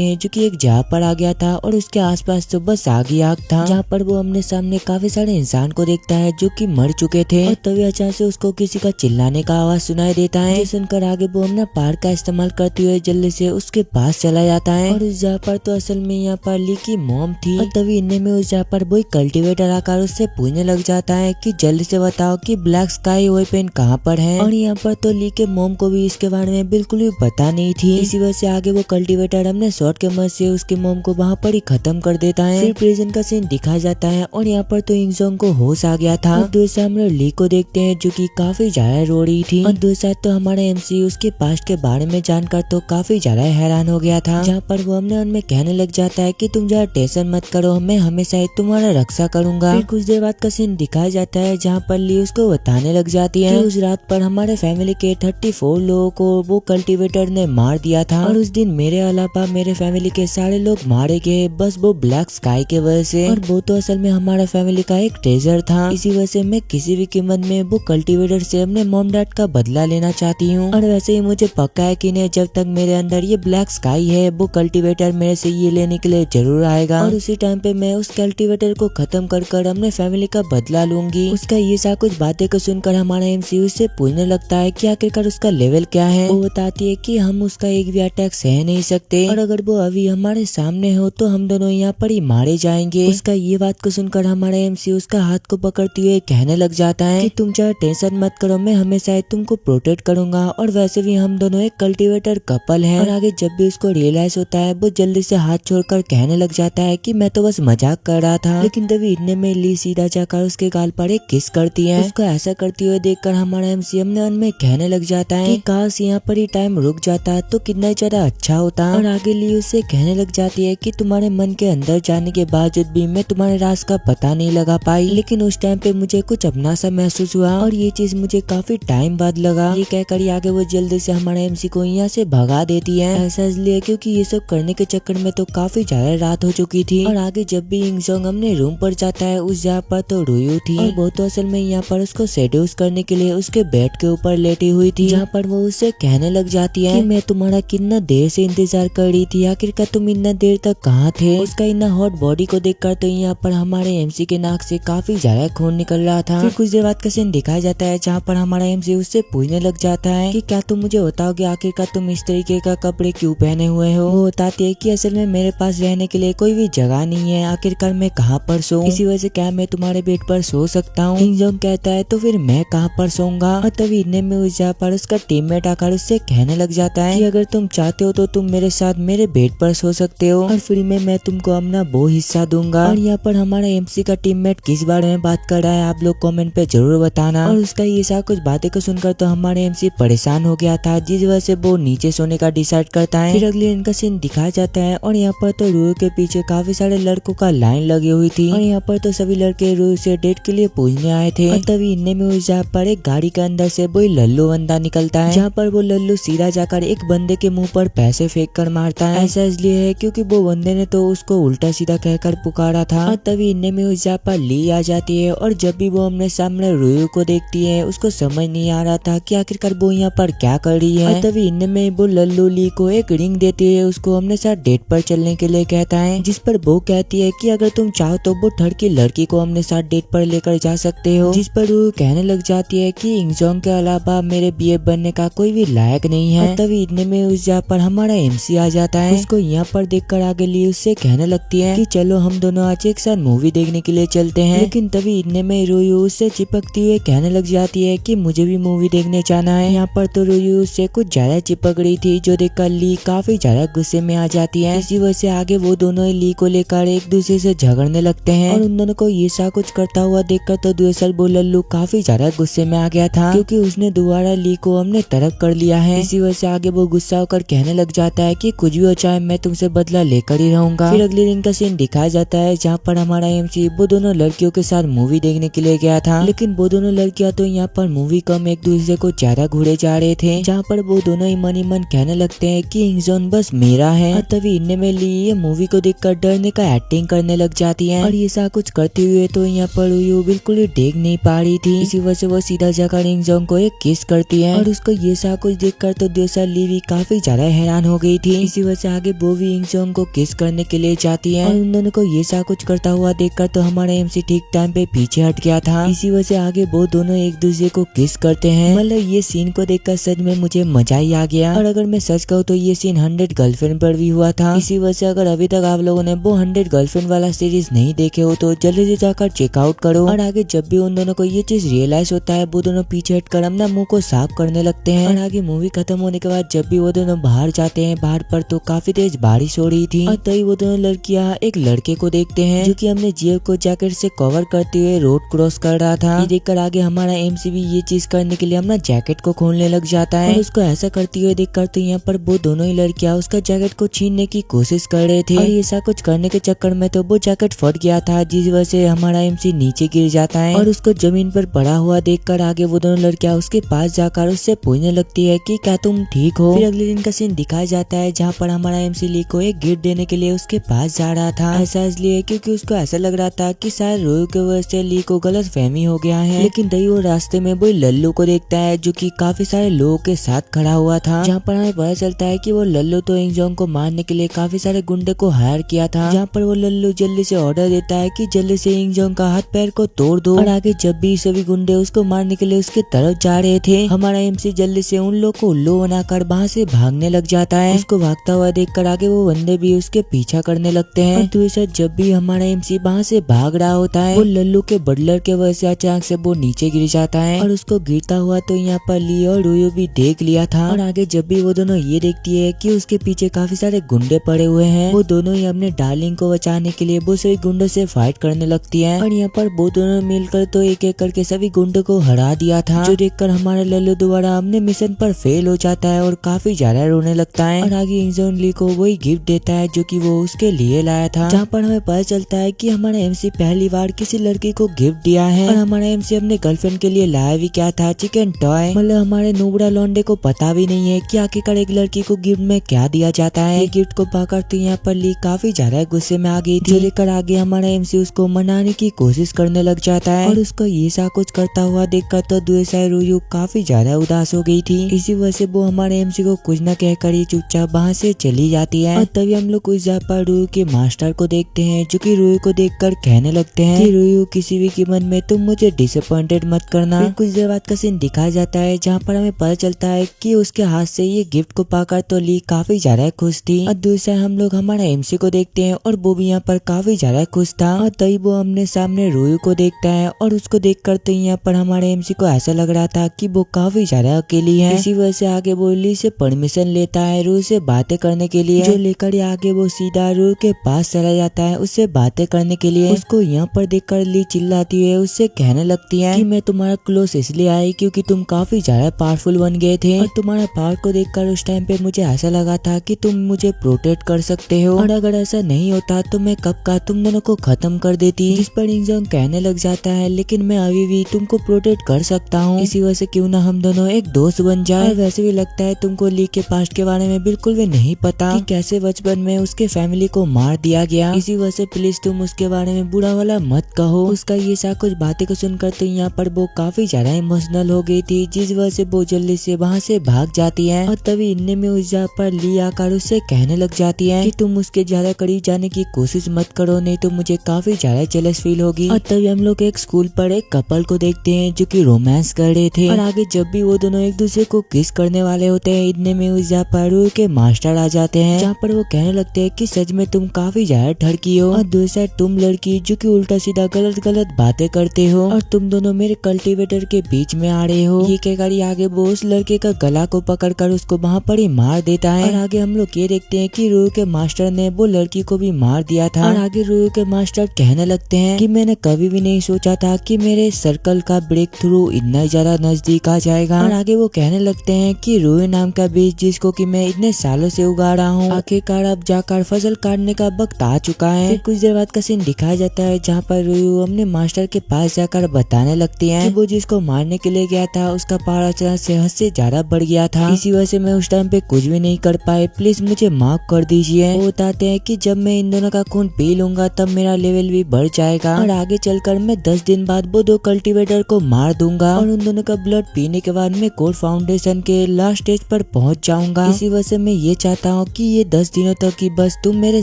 हैं, जो कि एक जगह पर आ गया था और उसके आसपास तो बस आग ही आग था, जहाँ पर वो अपने सामने काफी सारे इंसान को देखता है जो कि मर चुके थे। और तभी अचानक से उसको किसी का चिल्लाने का आवाज सुनाई देता है, सुनकर आगे वो अपना पावर का इस्तेमाल करते हुए जल्दी से उसके पास चला जाता है। और उस जगह पर तो असल में यहाँ पर ली की मॉम थी। और तभी इनमें में उस जगह पर वो कल्टीवेटर आकर उससे पूछने लग जाता है कि जल्दी से बताओ कि ब्लैक स्काई वेपन कहाँ पर है। और यहाँ पर तो ली के मॉम को भी इसके बारे में बिल्कुल भी पता नहीं थी। इसी वजह से आगे वो कल्टीवेटर अपने शॉट के मदद से उसके मॉम को वहाँ पर ही खत्म कर देता है। फिर प्रिजन का सीन दिखाया जाता है और यहाँ पर तो इंगजोंग को होश आ गया था। और दूसरे हम लोग ली को देखते हैं, जो कि काफी ज्यादा रो रही थी। और दूसरा तो हमारा एमसी उसके पास्ट के बारे में जानकर तो काफी ज्यादा हैरान हो गया था, जहाँ पर वो अपने उनमें कहने लग जाता है कि तुम ज्यादा टेंशन मत करो, मैं हमेशा ही तुम्हारा रक्षा करूंगा। फिर कुछ देर बाद का सीन दिखाया जाता है, जहाँ पर ली उसको बताने लग जाती है कि उस रात पर हमारे फैमिली के 34 लोगों को वो कल्टीवेटर ने मार दिया था और उस दिन मेरे अलावा मेरे फैमिली के सारे लोग मारे गए बस वो ब्लैक स्काई के वजह से। और वो तो असल में हमारा फैमिली का एक ट्रेजर था। इसी वजह से मैं किसी भी कीमत में वो कल्टीवेटर से अपने मॉम डैड का बदला लेना चाहती हूँ। और वैसे ही मुझे पक्का है कि नहीं, जब तक मेरे अंदर ये ब्लैक स्काई है वो कल्टीवेटर मेरे से ये लेने के लिए जरूर आएगा और उसी टाइम पे मैं उस कल्टीवेटर को खत्म कर अपने फैमिली का बदला लूंगी। उसका ये सा कुछ बातें को सुनकर हमारा एमसी उससे पूछने लगता है कि आखिरकार उसका लेवल क्या है। वो बताती है कि हम उसका एक भी अटैक सह नहीं सकते और अगर वो अभी हमारे सामने हो तो हम दोनों यहाँ पर ही मारे जाएंगे। उसका ये बात को सुनकर हमारा एमसी उसका हाथ को पकड़ते हुए कहने लग जाता है कि तुम चाहे टेंशन मत करो, मैं हमेशा तुमको प्रोटेक्ट करूंगा और वैसे भी हम दोनों एक कल्टीवेटर कपल हैं। और आगे जब भी उसको रियलाइज होता है वो जल्दी से हाथ छोड़कर कहने लग जाता है कि मैं तो बस मजाक कर रहा था। लेकिन तभी इतने में ली सीधा जाकर उसके गाल पर एक किस करती है। उसको ऐसा करते हुए देखकर हमारा एमसी अपने मन में कहने लग जाता है कि काश यहाँ पर ही टाइम रुक जाता तो कितना ज्यादा अच्छा होता। और आगे ली उससे कहने लग जाती है कि तुम्हारे मन के अंदर जाने के बावजूद भी मैं तुम्हारे राज का पता नहीं लगा पाई, लेकिन उस टाइम पे मुझे कुछ अपना सा महसूस हुआ और ये चीज मुझे काफी टाइम बाद लगा। ये कहकर आगे वो जल्दी से हमारे एमसी को यहाँ से भगा देती है। ऐसा इसलिए क्योंकि ये सब करने के चक्कर में तो काफी ज्यादा रात हो चुकी थी। और आगे जब भी इंगजोंग अपने रूम पर जाता है उस जगह पर तो रुयू थी और वो तो असल में यहाँ पर उसको सेड्यूस करने के लिए उसके बेड के ऊपर लेटी हुई थी, जहाँ पर वो उससे कहने लग जाती है कि मैं तुम्हारा कितना देर से इंतजार कर रही थी, आखिरकार तुम इतना देर तक कहाँ थे। उसका इतना हॉट बॉडी को देखकर तो यहाँ पर हमारे एमसी के नाक से काफी ज्यादा खून निकल रहा था। फिर कुछ देर बाद का सीन दिखाया जाता है जहाँ पर हमारा एमसी उससे पूछने लग जाता है कि क्या तुम मुझे बताओगे आखिरकार तुम इस तरीके का कपड़े क्यों पहने हुए हो। वो बताती है कि असल में मेरे पास रहने के लिए कोई भी जगह नहीं है, आखिरकार मैं कहाँ पर सोऊं, इसी वजह से क्या मैं तुम्हारे बेड पर सो सकता हूँ। किंगजोंग कहता है तो फिर मैं कहाँ पर सोऊंगा। और तभी इतने में उस जगह पर उसका टीममेट आकर उससे कहने लग जाता है कि अगर तुम चाहते हो तो तुम मेरे साथ मेरे बेड पर सो सकते हो और फ्री में मैं तुमको अपना वो हिस्सा दूंगा। और यहाँ पर हमारा एमसी का टीममेट किस बारे में बात कर रहा है आप लोग कमेंट पे जरूर बताना। और उसका ये सा कुछ बातें को सुनकर तो हमारे एमसी परेशान हो गया था, जिस वजह से वो नीचे सोने का डिसाइड करता है। फिर अगले दिन का सीन दिखाया जाता है और यहाँ पर तो रूयू के पीछे काफी सारे लड़कों का लाइन लगी हुई थी और यहाँ पर तो सभी लड़के रूयू से डेट के लिए पूछने आए थे। और तभी इनने में उस जगह पर एक गाड़ी के अंदर से वही लल्लू बंदा निकलता है, जहाँ पर वो लल्लू सीधा जाकर एक बंदे के मुंह पर पैसे फेंक कर मारता है। ऐसा इसलिए है क्योंकि वो बंदे ने तो उसको उल्टा सीधा कहकर पुकारा था। और तभी इनने में उस जगह पर ली आ जाती है और जब भी वो अपने सामने रूयू को देखती है उसको समझ नहीं आ रहा था कि आखिरकार वो यहाँ पर क्या कर रही है। और तभी इनने में वो लल्लू ली को एक रिंग देती है, उसको अपने साथ डेट पर चलने के लिए कहता है, जिस पर वो कहती है कि अगर तुम चाहो तो वो थर्ड की लड़की को अपने साथ डेट पर लेकर जा सकते हो। जिस पर वो कहने लग जाती है कि इंगजोंग के अलावा मेरे बीएफ बनने का कोई भी लायक नहीं है। और तभी इतने में उस जगह पर हमारा एमसी आ जाता है। उसको यहाँ पर देखकर आगे ली उससे कहने लगती है कि चलो हम दोनों आज एक साथ मूवी देखने के लिए चलते हैं। लेकिन तभी इतने में रूयू उससे चिपकती हुई कहने लग जाती है कि मुझे भी मूवी देखने जाना है। यहाँ पर तो रूयू उससे कुछ ज्यादा चिपक रही थी, जो देखकर ली काफी ज्यादा गुस्से में आ जाती है। इसी वजह से आगे वो दोनों ली को लेकर एक दूसरे से झगड़ने लगते हैं और उन दोनों को ये सा कुछ करता हुआ देखकर तो दरअसल वो लल्लू काफी ज्यादा गुस्से में आ गया था, क्योंकि उसने दोबारा ली को अपने तरफ कर लिया है। इसी वजह से आगे वो गुस्सा होकर कहने लग जाता है कि कुछ भी हो चाहे मैं तुमसे बदला लेकर ही रहूंगा। फिर अगले दिन का सीन दिखाया जाता है जहाँ पर हमारा एमसी वो दोनों लड़कियों के साथ मूवी देखने के लिए गया था, लेकिन वो दोनों लड़कियां तो यहाँ पर मूवी कम एक दूसरे को ज्यादा घूरे जा रहे थे, जहाँ पर वो दोनों ही मन कहने लगते हैं कि इंगजोन बस मेरा है। और तभी इनने में ली ये मूवी को देखकर डरने का एक्टिंग करने लग जाती है और ये सा कुछ करते हुए तो यहाँ पर रूयू बिल्कुल ही देख नहीं पा रही थी। इसी वजह से वो सीधा जाकर इंगजोंग को एक किस करती है और उसको ये सा कुछ देखकर तो दरअसल ली भी काफी ज्यादा हैरान हो गई थी। इसी वजह से आगे वो भी इंगजोंग को किस करने के लिए जाती है और उन दोनों को ये सा कुछ करता हुआ देखकर तो हमारा एमसी ठीक टाइम पे पीछे हट गया था। इसी वजह से आगे वो दोनों एक दूसरे को किस करते हैं। मतलब ये सीन को देखकर सच में मुझे मजा ही आ गया। और अगर मैं सच कहूँ तो ये सीन 100 गर्लफ्रेंड पर भी हुआ था। इसी वजह से अगर अभी तक आप लोगों ने वो 100 गर्लफ्रेंड वाला सीरीज नहीं देखे हो तो जल्दी से जाकर चेकआउट करो। और आगे जब भी उन दोनों को ये चीज रियलाइज होता है वो दोनों पीछे हटकर अपना मुंह को साफ करने लगते हैं। और आगे मूवी खत्म होने के बाद जब भी वो दोनों बाहर जाते हैं, बाहर पर तो काफी तेज बारिश हो रही थी और तभी वो दोनों लड़कियां एक लड़के को देखते हैं जो कि अपने जेब को जैकेट से कवर करते हुए रोड क्रॉस कर रहा था। ये देखकर आगे हमारा एमसी भी ये चीज करने के लिए अपना जैकेट को खोलने लग जाता है और उसको ऐसा करते हुए देखकर तो यहाँ पर वो दोनों ही लड़कियां उसका जैकेट को छीनने की कोशिश कर रहे थे और ऐसा कुछ करने के चक्कर में तो वो जैकेट फट गया था, जिस वजह से हमारा एमसी नीचे गिर जाता है और उसको जमीन पर पड़ा हुआ देखकर आगे वो दोनों लड़कियां उसके पास जाकर उससे पूछने लगती है कि क्या तुम ठीक हो। हो। फिर अगले दिन का सीन दिखाया जाता है जहाँ पर हमारा एमसी ली को एक गिफ्ट देने के लिए उसके पास जा रहा था। ऐसा इसलिए क्योंकि उसको ऐसा लग रहा था कि शायद रोयू की वजह से ली को गलत फहमी हो गया है। लेकिन तभी वो रास्ते में वो लल्लू को देखता है जो कि काफी सारे लोगों के साथ खड़ा हुआ था, जहाँ पर हमें पता चलता है कि वो लल्लू तो इंजोंग को मारने के लिए काफी सारे गुंडे को हायर किया था। जहाँ पर वो लल्लू जल्दी से ऑर्डर देता है कि जल्दी से इंजोंग का हाथ पैर को तोड़ दो। और आगे जब भी सभी गुंडे उसको मारने के लिए उसके तरफ जा रहे थे, हमारा एमसी जल्दी से उन लोग को उल्लू बनाकर वहाँ से भागने लग जाता है। उसको भागता हुआ देखकर आगे वो बंदे भी उसके पीछा करने लगते हैं। और दूसरा जब भी हमारा एमसी वहाँ से भाग रहा होता है, वो लल्लू के बटलर के वजह से अचानक से वो नीचे गिर जाता है। और उसको गिरता हुआ तो यहाँ पर ली और रोयू भी देख लिया था। और आगे जब भी वो दोनों ये देखती है कि उसके पीछे काफी सारे गुंडे पड़े हुए हैं, वो दोनों ही अपने डार्लिंग को बचाने के लिए वो सभी गुंडों से फाइट करने लगती है। और यहाँ पर वो दोनों मिलकर तो एक एक करके सभी गुंडों को हरा दिया था, जो देखकर हमारा लल्लू दोबारा अपने मिशन पर फेल हो जाता है और काफी ज्यादा रोने लगता है। और आगे इंजोन ली को वही गिफ्ट देता है जो कि वो उसके लिए लाया था, जहाँ पर हमें पता चलता है कि हमारा एमसी पहली बार किसी लड़की को गिफ्ट दिया है। और हमारा एमसी अपने गर्लफ्रेंड के लिए लाया भी क्या था, चिकन टॉय। मतलब हमारे नूबड़ा लौंडे को पता भी नहीं है कि आखिरकार एक लड़की को गिफ्ट में क्या दिया जाता है। ये गिफ्ट को पाकर तो यहाँ पर ली काफी ज्यादा गुस्से में आ गई थी, जो लेकर आगे हमारा एमसी उसको मनाने की कोशिश करने लग जाता है। और उसको ये सा कुछ करता हुआ देखकर तो दूसरा रोयू काफी ज्यादा उदास हो गई थी। इसी वजह से वो हमारे एमसी को कुछ न कहकर ही चुपचाप वहाँ से चली जाती है। और तभी हम लोग कुछ जगह पर रोयू के मास्टर को देखते हैं, जो कि रोयू को देखकर कहने लगते हैं कि रोयू किसी भी कीमत में तुम मुझे डिसअपॉइंटेड मत करना। फिर कुछ देर बाद का सीन दिखाया जाता है जहाँ पर हमें पता चलता है कि उसके हाथ से ये गिफ्ट को पाकर तो ली काफी ज्यादा खुश थी। और दूसरा हम लोग हमारा एमसी को देखते हैं और वो भी यहाँ पर काफी ज्यादा खुश था। और तभी वो अपने सामने रोयू को देखता है और उसको देखकर तो यहाँ पर हमारे एमसी को ऐसा लग रहा था कि वो काफी ज्यादा अकेली है। इसी वजह से आगे वो ली से परमिशन लेता है रोयू से बातें करने के लिए, जो लेकर आगे वो सीधा रोयू के पास चला जाता है उससे बातें करने के लिए। उसको यहाँ पर देखकर ली चिल्लाती है, उससे कहने लगती है कि मैं तुम्हारा क्लोज इसलिए आई क्योंकि तुम काफी ज्यादा पावरफुल बन गए थे, और तुम्हारा पावर को देखकर उस टाइम पे मुझे ऐसा लगा था कि तुम मुझे प्रोटेक्ट कर सकते हो, और अगर ऐसा नहीं होता तो मैं कब का तुम दोनों को खत्म कर देती। जिस पर इंजोंग कहने लग जाता है लेकिन मैं अभी भी तुमको प्रोटेक्ट कर सकता हूँ, इसी वजह से क्यों ना हम दोनों एक दोस्त बन जाए। वैसे भी लगता है तुमको ली के पास्ट के बारे में बिल्कुल भी नहीं पता कि कैसे बचपन में उसके फैमिली को मार दिया गया, इसी वजह से प्लीज तुम उसके बारे में बुरा वाला मत कहो। उसका ये सा कुछ बातें को सुनकर तो यहाँ पर वो काफी ज्यादा इमोशनल हो गई थी, जिस वजह से वो जल्दी से वहाँ से भाग जाती है। और तभी इतने में उस जगह पर ली आकर उससे कहने लग जाती है कि तुम उसके ज्यादा करीब जाने की कोशिश मत करो, नहीं तो मुझे काफी ज्यादा जेलस फील होगी। और तभी हम लोग एक स्कूल पर एक कपल को देखते हैं जो कि रोमांस कर रहे थे, और आगे जब भी वो दोनों एक दूसरे को किस करने वाले होते हैं, इतने में उस जगह पर रोयू के मास्टर आ जाते हैं, जहाँ पर वो कहने लगते हैं कि सच में तुम काफी ज्यादा ठड़की हो, और दूसरा तुम लड़की जो कि उल्टा सीधा गलत गलत बातें करते हो, और तुम दोनों मेरे कल्टीवेटर के बीच में आ रहे हो। ये कहकर आगे वो उस लड़के का गला को पकड़कर उसको वहाँ पर ही मार देता है। और आगे हम लोग ये देखते हैं कि रोयू के मास्टर ने वो लड़की को भी मार दिया था। और आगे रोयू के मास्टर कहने लगते हैं कि मैंने कभी भी नहीं सोचा था कि मेरे सर्कल का ब्रेक थ्रू इतना ज्यादा नजदीक आ जाएगा। और आगे वो कहने लगते हैं कि रोयू नाम का बीज जिसको कि मैं इतने सालों से उगा रहा हूँ, आखिरकार अब जाकर फसल काटने का वक्त आ चुका है। फिर कुछ देर बाद का सीन दिखाया जाता है जहाँ पर रोयू अपने मास्टर के पास जाकर बताने लगती है कि वो जिसको मारने के लिए गया था उसका पावर अचानक से हद से ज्यादा बढ़ गया था, इसी वजह से मैं उस टाइम पे कुछ भी नहीं कर पाए, प्लीज मुझे माफ कर दीजिए। वो बताते हैं कि जब मैं इन दोनों का खून पी लूंगा तब मेरा लेवल भी बढ़ जाएगा, और आगे चलकर मैं 10 दिन बाद वो 2 कल्टीवेटर को मार दूंगा, और उन दोनों का ब्लड पीने के बाद मैं कोर फाउंडेशन के लास्ट स्टेज पर पहुंच जाऊंगा। इसी वजह से मैं ये चाहता हूँ कि ये 10 दिनों तक की बस तुम मेरे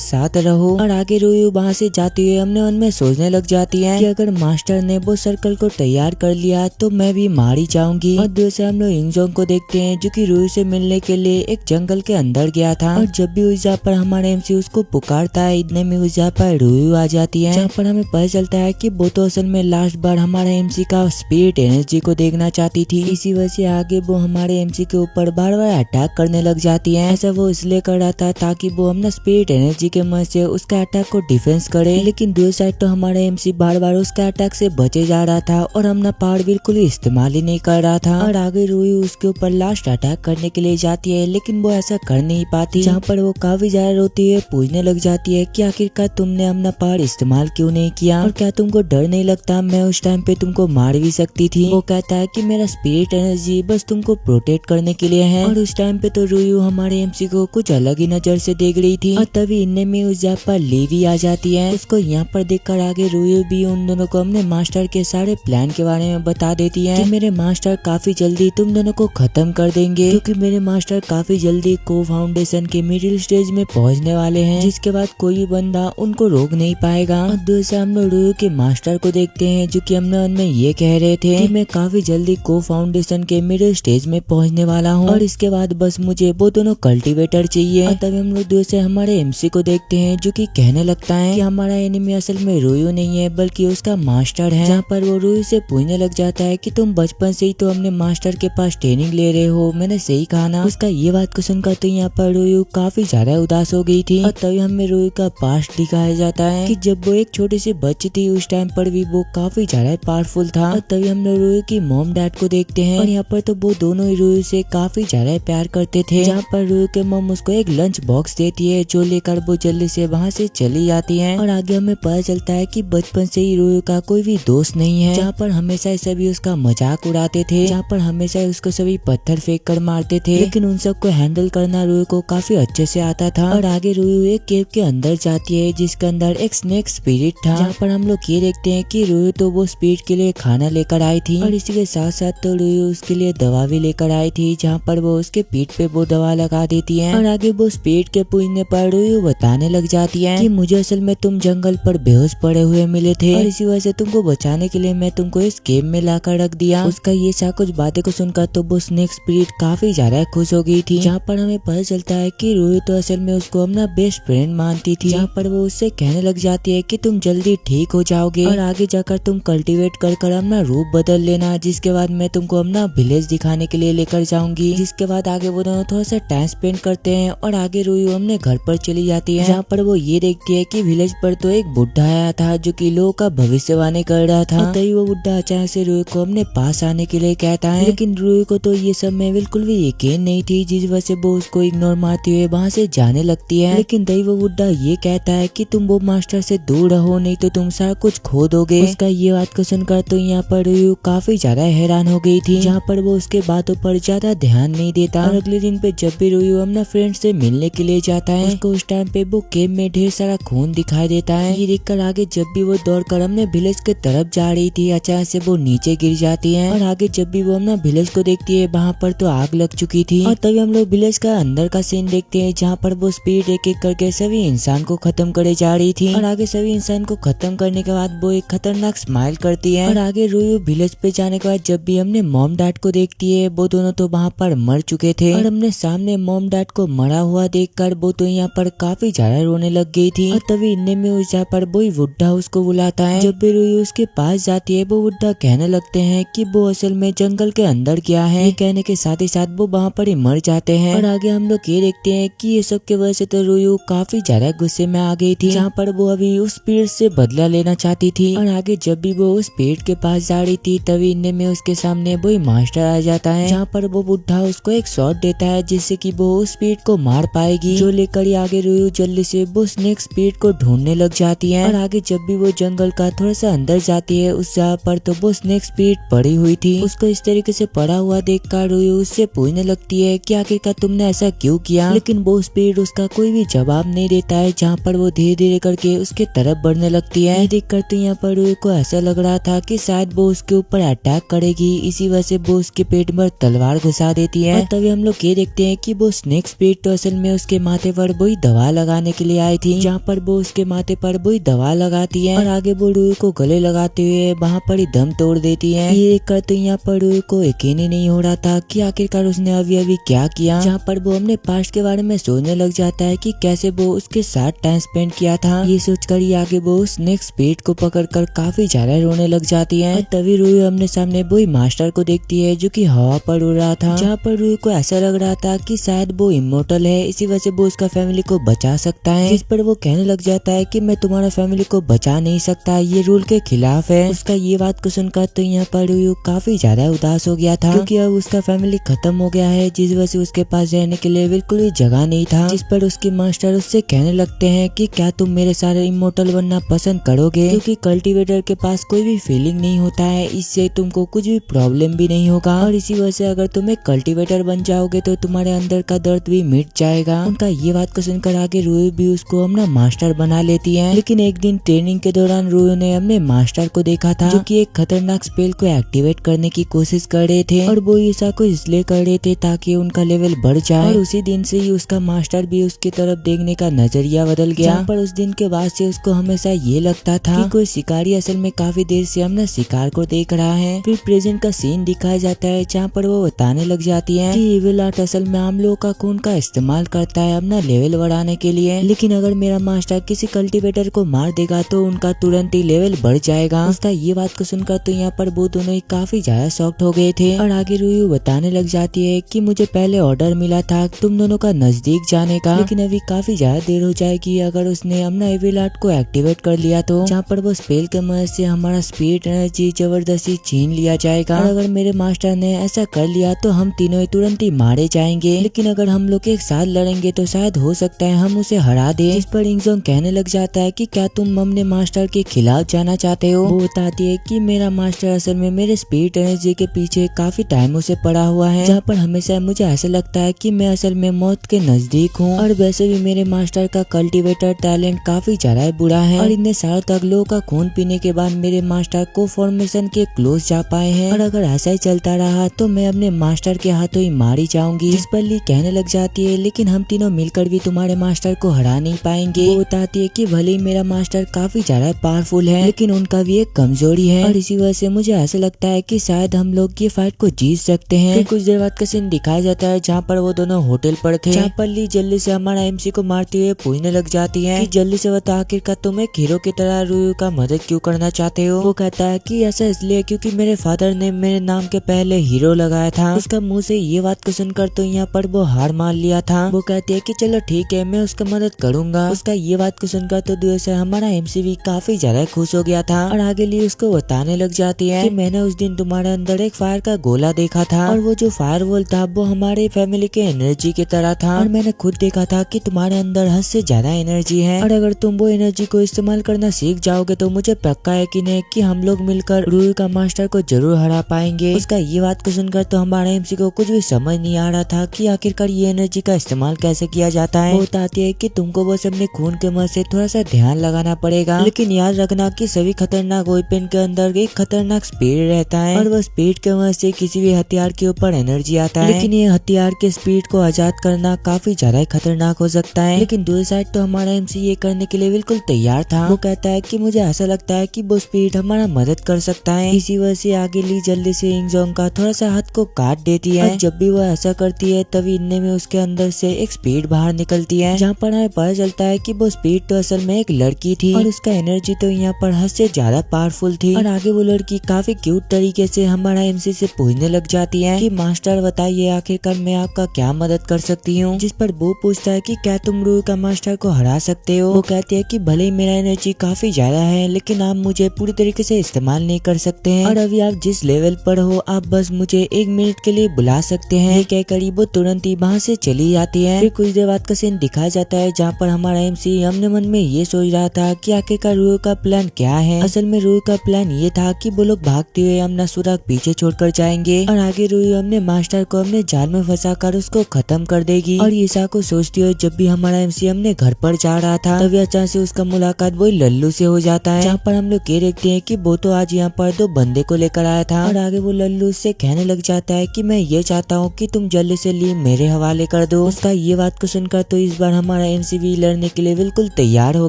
साथ रहो। और आगे रोयू वहाँ से जाती हुई अपने मन में सोचने लग जाती है कि अगर मास्टर ने वो सर्कल को तैयार कर लिया तो मैं भी मारी जाऊंगी। और दूसरे हम लोग इंजोंग को देखते हैं जो कि रोयू से मिलने के लिए एक जंगल के अंदर गया था, और जब भी उस जगह पर हमारे एमसी उसको पुकारता है, इतने में उस जगह पर रोयू आ जाती है, जहाँ पर हमें पता चलता है कि वो तो असल में लास्ट बार हमारे एमसी का स्पिरिट एनर्जी को देखना चाहती थी, इसी वजह से आगे वो हमारे एमसी के ऊपर बार बार अटैक करने लग जाती है। ऐसा वो इसलिए कर रहा था ताकि वो अपना स्पिरिट एनर्जी के मदद से उसका अटैक को डिफेंस करे, लेकिन दूसरी साइड तो हमारा एमसी बार बार उसका अटैक से बचे जा रहा था और अपना पावर बिल्कुल इस्तेमाल ही नहीं कर रहा था। और आगे रोयू उसके ऊपर लास्ट अटैक करने के लिए जाती है, लेकिन वो ऐसा कर नहीं पाती, जहाँ पर वो काफी ज्यादा रोती है, पूछने लग जाती है कि आखिरकार तुमने अपना पावर इस्तेमाल क्यों नहीं किया, और क्या तुमको डर नहीं लगता, मैं उस टाइम पे तुमको मार भी सकती थी। वो कहता है कि मेरा स्पिरिट एनर्जी बस तुमको प्रोटेक्ट करने के लिए है, हैं। और उस टाइम पे तो रोयू हमारे एमसी को कुछ अलग ही नजर से देख रही थी और तभी इनने में उस जगह पर लेवी आ जाती है। उसको यहाँ पर देखकर आगे रोयू भी उन दोनों को अपने मास्टर के सारे प्लान के बारे में बता देती है कि मेरे मास्टर काफी जल्दी तुम दोनों को खत्म कर देंगे, क्योंकि मेरे मास्टर काफी जल्दी को फाउंडेशन के मिडिल स्टेज में पहुंचने वाले हैं, जिसके बाद कोई भी बंदा उनको रोक नहीं पाएगा। और दूसरे हम लोग रोयू के मास्टर को देखते हैं जो कि हमने उनमें ये कह रहे थे कि मैं काफी जल्दी को फाउंडेशन के मिडिल स्टेज में पहुंचने वाला हूँ और इसके बाद बस मुझे वो दोनों कल्टीवेटर चाहिए। और तभी हम लोग दूसरे हमारे एमसी को देखते हैं जो कि कहने लगता है कि हमारा एनिमी असल में रोयू नहीं है बल्कि उसका मास्टर है। जहाँ पर वो रोयू से पूछने लग जाता है कि तुम बचपन से ही तो अपने मास्टर के पास ट्रेनिंग ले रहे हो, मैंने सही कहा ना। उसका ये बात को सुनकर तो यहाँ पर रोयू काफी ज्यादा उदास हो गई थी। और तभी हमें रोयू का पास्ट दिखाया जाता है कि जब वो एक छोटी सी बच्ची थी उस टाइम पर भी वो काफी ज्यादा पावरफुल था। और तभी हम लोग रोयू की मॉम डैड को देखते हैं और यहाँ पर तो वो दोनों ही रोयू से काफी ज्यादा प्यार करते थे। जहाँ पर रोयू के मॉम उसको एक लंच बॉक्स देती है जो लेकर वो जल्दी से वहाँ से चली जाती है। और आगे हमें पता चलता है कि बचपन से ही रोयू का कोई भी दोस्त नहीं है, जहाँ पर हमेशा सभी उसका मजाक उड़ाते थे, जहाँ पर हमेशा उसको सभी पत्थर फेंक कर मारते थे, लेकिन उन सबको हैंडल करना रोयू को काफी अच्छे से आता था। और आगे रोयू एक केव के अंदर जाती है जिसके अंदर एक स्नेक स्पिरिट था, जहाँ पर हम लोग ये देखते हैं कि रोयू तो वो स्पिरिट के लिए खाना लेकर आई थी और इसी के साथ साथ तो रोयू उसके लिए दवा भी लेकर आई थी, जहाँ पर वो उसके पीठ पे वो दवा लगा देती है। और आगे वो स्पिरिट के पूछने पर रोयू बताने लग जाती है कि मुझे असल में तुम जंगल पर बेहोश पड़े हुए मिले थे और इसी वजह से तुमको बचाने के लिए मैं तुमको इस केव में लाकर रख दिया। उसका ये सा कुछ बातें को सुनकर तो वो स्नेक स्पिरिट काफी ज्यादा खुश हो गई थी, जहाँ पर हमें पता चलता है कि रोयू तो असल में उसको अपना बेस्ट फ्रेंड मानती थी, जहाँ पर वो उससे कहने लग जाती है कि तुम जल्दी ठीक हो जाओगे और आगे जाकर तुम कल्टीवेट कर अपना रूप बदल लेना, जिसके बाद मैं तुमको अपना विलेज दिखाने के लिए लेकर जाऊंगी। जिसके बाद आगे वो दोनों थोड़ा सा टाइम स्पेंड करते हैं और आगे रोयू अपने घर पर चली जाती है, जहाँ पर वो ये देखती है कि विलेज पर तो एक बुढ़ा आया था जो कि लोगों का भविष्यवाणी कर रहा था। तभी वो बुढ़ा अचानक से रोयू को अपने पास आने के लिए कहता है, लेकिन रोयू को तो ये सब में बिल्कुल भी यकीन नहीं थी, जिस वजह से वो उसको इग्नोर मारते हुए वहाँ से जाने लगती है। लेकिन तभी वो बुढ़ा ये कहता है कि तुम वो मास्टर से दूर रहो, नहीं तो तुम सारा कुछ खो दोगे। उसका ये बात को सुनकर तो यहाँ पर रोयू काफी ज्यादा हैरान हो गई थी, जहाँ पर वो उसके बातों पर ज्यादा ध्यान नहीं देता। और अगले दिन पे जब भी रोयू अपना फ्रेंड से मिलने के लिए जाता है, उसको उस टाइम पे वो केव में ढेर सारा खून दिखाई देता है। ये देखकर आगे जब भी वो दौड़कर अपने विलेज के तरफ जा रही थी, अचानक से वो नीचे गिर जाती है। और आगे जब भी वो अपना विलेज को देखती है, वहाँ पर तो आग लग चुकी थी। और तभी हम लोग विलेज का अंदर का सीन देखते हैं, जहाँ पर वो स्पीड एक एक करके सभी इंसान को खत्म करे जा रही थी। और आगे सभी इंसान को खत्म करने के बाद वो एक खतरनाक स्माइल करती है। और आगे रोयू विलेज पे जाने के बाद जब भी हमने मॉम डैड को देखती है, वो दोनों तो वहाँ पर मर चुके थे और हमने सामने मॉम डैड को मरा हुआ देखकर वो तो यहाँ पर काफी ज्यादा रोने लग गई थी। और तभी इनने में उस जगह पर वही बुढ़ा उसको बुलाता है। जब भी रोयू उसके पास जाती है, वो बुढ़ा कहने लगते हैं कि वो असल में जंगल के अंदर गया है। ये कहने के साथ ही साथ वो वहाँ पर ही मर जाते हैं। और आगे हम लोग ये देखते हैं कि ये सब के वजह से तो रोयू काफी ज्यादा गुस्से में आ गई थी, जहाँ पर वो अभी उस पेड़ से बदला लेना चाहती थी। और आगे जब भी वो उस पेड़ के पास जा रही थी, तभी इनने में उसके सामने वही मास्टर आ जाता है, जहाँ पर वो बुढ़ा उसको एक शॉट देता है जिससे कि वो उस पेड़ को मार पाएगी, जो लेकर ही आगे रोयू जल्दी से वो स्नेक स्पीड को ढूंढने लग जाती है। और आगे जब भी वो जंगल का थोड़ा सा अंदर जाती है, उस जगह पर तो वो स्नेक स्पीड पड़ी हुई थी। उसको इस तरीके से पड़ा हुआ देखकर रोयू उससे पूछने लगती है कि आखिरकार तुमने ऐसा क्यों किया, लेकिन वो स्पीड उसका कोई भी जवाब नहीं देता है, जहाँ पर वो धीरे धीरे करके उसके तरफ बढ़ने लगती है। ये देखकर तो यहाँ पर रोयू को ऐसा लग रहा था कि शायद वो उसके ऊपर अटैक करेगी, इसी वजह से वो उसके पेट में तलवार घुसा देती है। और तभी हम लोग ये देखते हैं कि वो स्नेक स्पीड तो असल में उसके माथे पर वही दवा लगाने के लिए आई थी, जहाँ पर वो उसके माथे पर वही दवा लगाती है और आगे वो रोयू को गले लगाते हुए वहाँ पर ही दम तोड़ देती है। ये देखकर तो यहाँ पर रोयू को यकीन ही नहीं हो रहा था कि आखिरकार उसने अभी अभी क्या किया, जहाँ पर वो अपने पास्ट के बारे में सोचने लग जाता है कि कैसे वो उसके साथ टाइम स्पेंड किया था। ये सोचकर ही आगे वो स्नेक स्पीड को पकड़कर काफी ज्यादा रोने लग जाती है। और तभी रोयू अपने सामने वही मास्टर को देखती है जो कि हवा पर उड़ रहा था, जहाँ पर रोयू को ऐसा लग रहा था कि शायद वो इमोर्टल है, इसी वजह से वो उसका फैमिली को बचा सकता है। जिस पर वो कहने लग जाता है कि मैं तुम्हारा फैमिली को बचा नहीं सकता, ये रूल के खिलाफ है। उसका ये बात को सुनकर तो यहाँ पर रोयू काफी ज्यादा उदास हो गया था, क्योंकि अब उसका फैमिली खत्म हो गया है, जिस वजह से उसके पास रहने के लिए बिल्कुल भी जगह नहीं था। जिस पर उसके मास्टर उससे कहने लगते हैं कि क्या तुम मेरे सारे इमोर्टल बनना पसंद करोगे, क्योंकि कल्टीवेटर के पास कोई भी फीलिंग नहीं होता है, इससे तुमको कुछ भी प्रॉब्लम भी नहीं होगा। और इसी वजह से अगर तुम एक कल्टीवेटर फाइटर बन जाओगे तो तुम्हारे अंदर का दर्द भी मिट जाएगा। उनका ये बात को सुनकर आगे रूही भी उसको अपना मास्टर बना लेती है। लेकिन एक दिन ट्रेनिंग के दौरान रूही ने अपने मास्टर को देखा था जो कि एक खतरनाक स्पेल को एक्टिवेट करने की कोशिश कर रहे थे और वो ऐसा को इसलिए कर रहे थे ताकि उनका लेवल बढ़ जाए। और उसी दिन से ही उसका मास्टर भी उसकी तरफ देखने का नजरिया बदल गया। पर उस दिन के बाद से उसको हमेशा ये लगता था कि कोई शिकारी असल में काफी देर से अपना शिकार को देख रहा है। फिर प्रेजेंट का सीन दिखाया जाता है जहाँ पर वो बताने लग जाती है कि इविल आर्ट असल में आम लोगों का खून का इस्तेमाल करता है अपना लेवल बढ़ाने के लिए, लेकिन अगर मेरा मास्टर किसी कल्टीवेटर को मार देगा तो उनका तुरंत ही लेवल बढ़ जाएगा। उसका ये बात को सुनकर तो यहाँ पर वो दोनों ही काफी ज्यादा शॉक्ड हो गए थे। और आगे रूही बताने लग जाती है कि मुझे पहले ऑर्डर मिला था तुम दोनों का नजदीक जाने का, लेकिन अभी काफी ज्यादा देर हो जाएगी अगर उसने अपना इविल आर्ट को एक्टिवेट कर लिया तो, जहाँ पर वो स्पेल के मदद से हमारा स्पीड एनर्जी जबरदस्ती छीन लिया जाएगा। और अगर मेरे मास्टर ने ऐसा कर लिया तो हम तीनों ही तुरंत ही मारे जाएंगे, लेकिन अगर हम लोग एक साथ लड़ेंगे तो शायद हो सकता है हम उसे हरा दे। इस पर इंगजोंग कहने लग जाता है कि क्या तुम अपने मास्टर के खिलाफ जाना चाहते हो। वो बताती है कि मेरा मास्टर असल में मेरे स्पीड एनर्जी के पीछे काफी टाइमों से पड़ा हुआ है, जहाँ पर हमेशा मुझे ऐसा लगता है कि मैं असल में मौत के नजदीक हूँ। और वैसे भी मेरे मास्टर का कल्टीवेटर टैलेंट काफी ज्यादा बुरा है और इतने सालों तक लोगों का खून पीने के बाद मेरे मास्टर को फॉर्मेशन के क्लोज जा पाए हैं, और अगर ऐसा ही चलता रहा तो मैं अपने मास्टर के हाथों ही मारी जाऊंगी। जिस पर ली कहने लग जाती है लेकिन हम तीनों मिलकर भी तुम्हारे मास्टर को हरा नहीं पाएंगे। वो बताती है कि भले ही मेरा मास्टर काफी ज्यादा पावरफुल है लेकिन उनका भी एक कमजोरी है, और इसी वजह से मुझे ऐसा लगता है कि शायद हम लोग ये फाइट को जीत सकते हैं। फिर कुछ देर बाद का सीन दिखाया जाता है जहाँ पर वो दोनों होटल पर थे, जहाँ पर ली जल्दी से हमारा एमसी को मारते हुए पूछने लग जाती है कि जल्दी से बता आखिरकार तुम एक हीरो की तरह रूही का मदद क्यों करना चाहते हो। वो कहता है कि ऐसा इसलिए क्योंकि मेरे फादर ने मेरे नाम के पहले हीरो लगाया था। उसका मुंह से ये बात को सुनकर तो यहाँ पर वो हार मान लिया था। वो कहती है कि चलो ठीक है मैं उसका मदद करूंगा। उसका ये बात को सुनकर तो दूर से हमारा एमसी भी काफी ज्यादा खुश हो गया था और आगे ली उसको बताने लग जाती है कि मैंने उस दिन तुम्हारे अंदर एक फायर का गोला देखा था और वो जो फायर वॉल था वो हमारे फैमिली के एनर्जी की तरह था, और मैंने खुद देखा था कि तुम्हारे अंदर हद से ज्यादा एनर्जी है, और अगर तुम वो एनर्जी को इस्तेमाल करना सीख जाओगे तो मुझे पक्का यकीन है कि हम लोग मिलकर रूही का मास्टर को जरूर हरा पाएंगे। उसका ये बात को सुनकर तो हमारा एमसी को कुछ भी समझ नहीं आ रहा था कि आखिरकार ये एनर्जी का इस्तेमाल कैसे किया जाता है। वो बताती है कि तुमको बस अपने खून के मत से थोड़ा सा ध्यान लगाना पड़ेगा, लेकिन याद रखना कि सभी खतरनाक वेपन के अंदर एक खतरनाक स्पीड रहता है और वो स्पीड के मदद से किसी भी हथियार के ऊपर एनर्जी आता है, लेकिन ये हथियार के स्पीड को आजाद करना काफी ज्यादा खतरनाक हो सकता है। लेकिन दूसरी साइड तो हमारा एमसी ये करने के लिए बिल्कुल तैयार था। वो कहता है कि मुझे ऐसा लगता है कि वो स्पीड हमारा मदद कर सकता है। इसी वजह से आगे ली जल्दी से इंगजोंग का थोड़ा सा हाथ को काट देती है, और जब भी वो ऐसा करती है तभी इतने में उसके अंदर से एक स्पीड बाहर निकलती है, जहाँ पर हमें पता चलता है कि वो स्पीड तो असल में एक लड़की थी और उसका एनर्जी तो यहाँ पर हद से ज्यादा पावरफुल थी। और आगे वो लड़की काफी क्यूट तरीके से हमारा एमसी से पूछने लग जाती है कि मास्टर बताइए आखिरकार मैं आपका क्या मदद कर सकती हूँ। जिस पर वो पूछता है कि क्या तुम रूही का मास्टर को हरा सकते हो। वो कहती है कि भले ही मेरा एनर्जी काफी ज्यादा है लेकिन आप मुझे पूरी तरीके से इस्तेमाल नहीं कर सकते हैं, और अभी आप जिस लेवल पर हो आप बस मुझे 1 मिनट के लिए बुला सकते हैं। ये कहकर वो तुरंत ही वहाँ से चली जाती है। फिर कुछ देर बाद का सीन दिखाया जाता है जहाँ पर हमारा एमसी अपने मन में ये सोच रहा था कि आखिरकार रूही का प्लान क्या है। असल में रूही का प्लान ये था कि वो लोग भागते हुए अपना सुराग पीछे छोड़कर जाएंगे और आगे रूही अपने मास्टर को अपने जाल में फंसाकर उसको खत्म कर देगी। और ईसा को सोचती हुए जब भी हमारा एमसी अपने घर पर जा रहा था तभी अचानक से उसका मुलाकात वही लल्लू से हो जाता है, जहाँ पर हम लोग ये देखते हैं कि वो तो आज यहाँ पर 2 बंदे को लेकर आया था। और आगे वो लल्लू उससे कहने लग जाता है कि मैं ये चाहता हूँ कि तुम जल्दी से ली मेरे हवाले कर दो। उसका ये बात को सुनकर तो इस बार हमारा एमसी भी लड़ने के लिए बिल्कुल तैयार हो